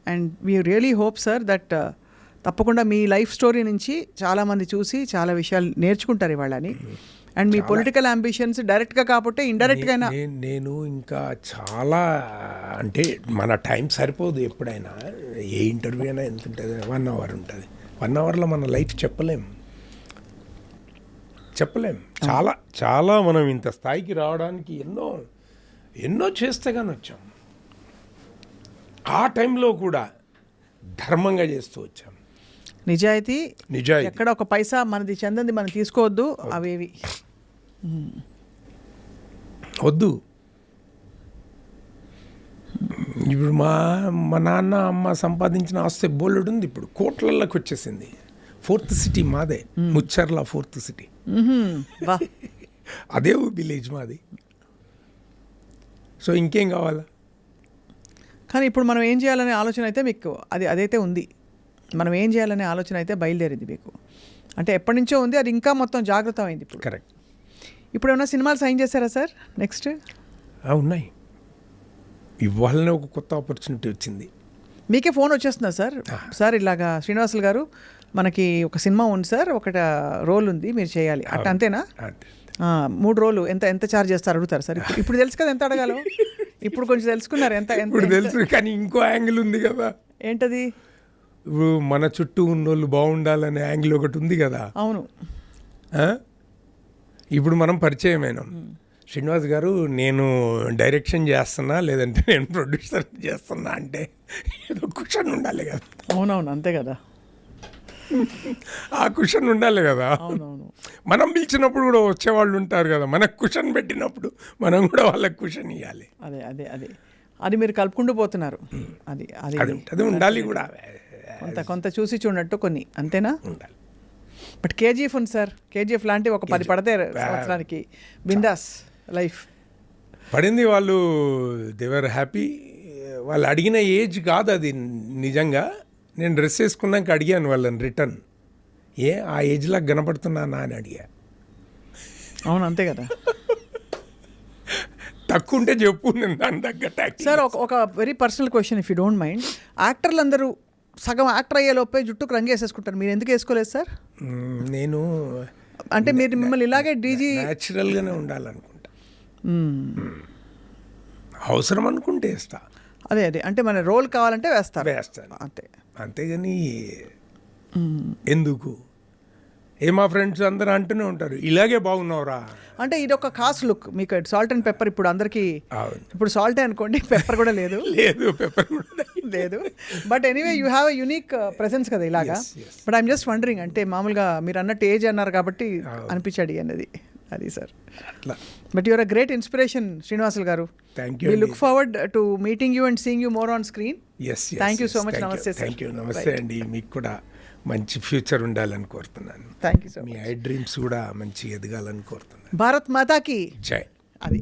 And we really hope sir that తప్పకుండా మీ లైఫ్ స్టోరీ నుంచి చాలామంది చూసి చాలా విషయాలు నేర్చుకుంటారు ఇవాళ అని. అండ్ మీ పొలిటికల్ అంబిషన్స్ డైరెక్ట్గా కాకపోతే ఇండైరెక్ట్గా నేను ఇంకా చాలా, అంటే మన టైం సరిపోదు. ఎప్పుడైనా ఏ ఇంటర్వ్యూ అయినా ఎంత ఉంటుంది? 1 hour ఉంటుంది. 1 hourలో మన లైఫ్ చెప్పలేం. చాలా మనం ఇంత స్థాయికి రావడానికి ఎన్నో చేస్తే కానీ వచ్చాం. ఆ టైంలో కూడా ధర్మంగా చేస్తూ వచ్చాం. నిజాయితీ. ఎక్కడ ఒక పైసా మనది చెందంది మనం తీసుకోవద్దు. అవేవి వద్దు. ఇప్పుడు మా నాన్న అమ్మ సంపాదించిన ఆస్తి బోలెడు ఉంది. ఇప్పుడు కోట్లలోకి వచ్చేసింది. 4th సిటీ మాదే, ముచ్చర్ల 4th సిటీ. అదే విలేజ్ మాది. సో ఇంకేం కావాలా? కానీ ఇప్పుడు మనం ఏం చేయాలనే ఆలోచన అయితే మీకు అదైతే ఉంది. మనం ఏం చేయాలనే ఆలోచన అయితే బయలుదేరింది మీకు. అంటే ఎప్పటి నుంచో ఉంది, అది ఇంకా మొత్తం జాగ్రత్త అయింది ఇప్పుడు. కరెక్ట్. ఇప్పుడు ఏమైనా సినిమాలు సైన్ చేశారా సార్ నెక్స్ట్? ఉన్నాయి. ఇవాళనే ఒక కొత్త ఆపర్చునిటీ వచ్చింది. మీకే ఫోన్ వచ్చేస్తుందా సార్? సార్ ఇలాగా శ్రీనివాసులు గారు మనకి ఒక సినిమా ఉంది సార్, ఒక రోల్ ఉంది, మీరు చేయాలి అట్ట, అంతేనా? 3 రోజులు ఎంత ఛార్జ్ చేస్తారు అడుగుతారు సార్. ఇప్పుడు తెలుసు కదా ఎంత అడగాలో. ఇప్పుడు కొంచెం తెలుసుకున్నారు ఎంత ఇప్పుడు తెలుసు. కానీ ఇంకో యాంగిల్ ఉంది కదా. ఏంటది? ఇప్పుడు మన చుట్టూ ఉన్నోళ్ళు బాగుండాలనే యాంగిల్ ఒకటి ఉంది కదా. అవును. ఇప్పుడు మనం పరిచయమైనాం. శ్రీనివాస్ గారు నేను డైరెక్షన్ చేస్తున్నా, లేదంటే నేను ప్రొడ్యూసర్ చేస్తున్నా అంటే ఏదో కుషన్ ఉండాలి కదా. అవునవును, అంతే కదా. ఆ కుషన్ ఉండాలి కదా. అవునవును. మనం పిలిచినప్పుడు కూడా వచ్చేవాళ్ళు ఉంటారు కదా. మనకు కుషన్ పెట్టినప్పుడు మనం కూడా వాళ్ళకి కుషన్ ఇవ్వాలి. అదే అదే అదే అది మీరు కలుపుకుంటూ పోతున్నారు. అది అది అది ఉండాలి కూడా. కొంత చూసి చూడనట్టు కొన్ని, అంతేనా? ఉండాలి. బట్ కేజీఎఫ్ ఉంది సార్. కేజీఎఫ్ లాంటి ఒక 10 పడితే సంవత్సరానికి బిందాస్ లైఫ్ పడింది. వాళ్ళు దేవర్ హ్యాపీ. వాళ్ళు అడిగిన ఏజ్ కాదు అది నిజంగా. నేను డ్రెస్ వేసుకున్నాక అడిగాను వాళ్ళని రిటర్న్, ఆ ఏజ్లా కనపడుతున్నానా అని అడిగా. అవును, అంతే కదా. తక్కువ ఉంటే చెప్పు, నేను దాని తగ్గట్టు. సార్ ఒక very personal question if you don't mind. యాక్టర్లు అందరూ సగం యాక్టర్ అయ్యే లోపే జుట్టుకు రంగు వేసేసుకుంటారు, మీరు ఎందుకు వేసుకోలేదు సార్? నేను అంటే మీరు మిమ్మల్ని ఇలాగే డీజీ న్యాచురల్గానే ఉండాలనుకుంటా. అవసరం అనుకుంటే వేస్తా. అదే అదే అంటే మన రోల్ కావాలంటే వేస్తాను. అంతే. అంతేగాని ఎందుకు మా ఫ్రెండ్స్ అందరూ అంటూనే ఉంటారు ఇలాగే బాగున్నావురా అంటే ఇది ఒక ఖాస్ లుక్ మీకు. సాల్ట్ అండ్ పెప్పర్ ఇప్పుడు అందరికీ, ఇప్పుడు సాల్టే అనుకోండి, పెప్పర్ కూడా లేదు. పెప్పర్ కూడా లేదు. But anyway you have a unique presence కదా ఇలాగా. బట్ ఐఎమ్ జస్ట్ వండరింగ్, అంటే మామూలుగా మీరు అన్నట్టు ఏజ్ అన్నారు కాబట్టి అనిపించాడు అన్నది అది సార్. అట్లా. But your a great inspiration Srinivasulu garu. Thank you. We look forward to meeting you and seeing you more on screen. Thank you so much. నమస్తే సార్. Thank you. నమస్తే అండి. మీకు కూడా మంచి ఫ్యూచర్ ఉండాలని కోరుతున్నాను. Thank you so much. మీ ఐ డ్రీమ్స్ కూడా మంచి ఎదగాలని కోరుతున్నాను. భారత్ మాతాకి జై. అది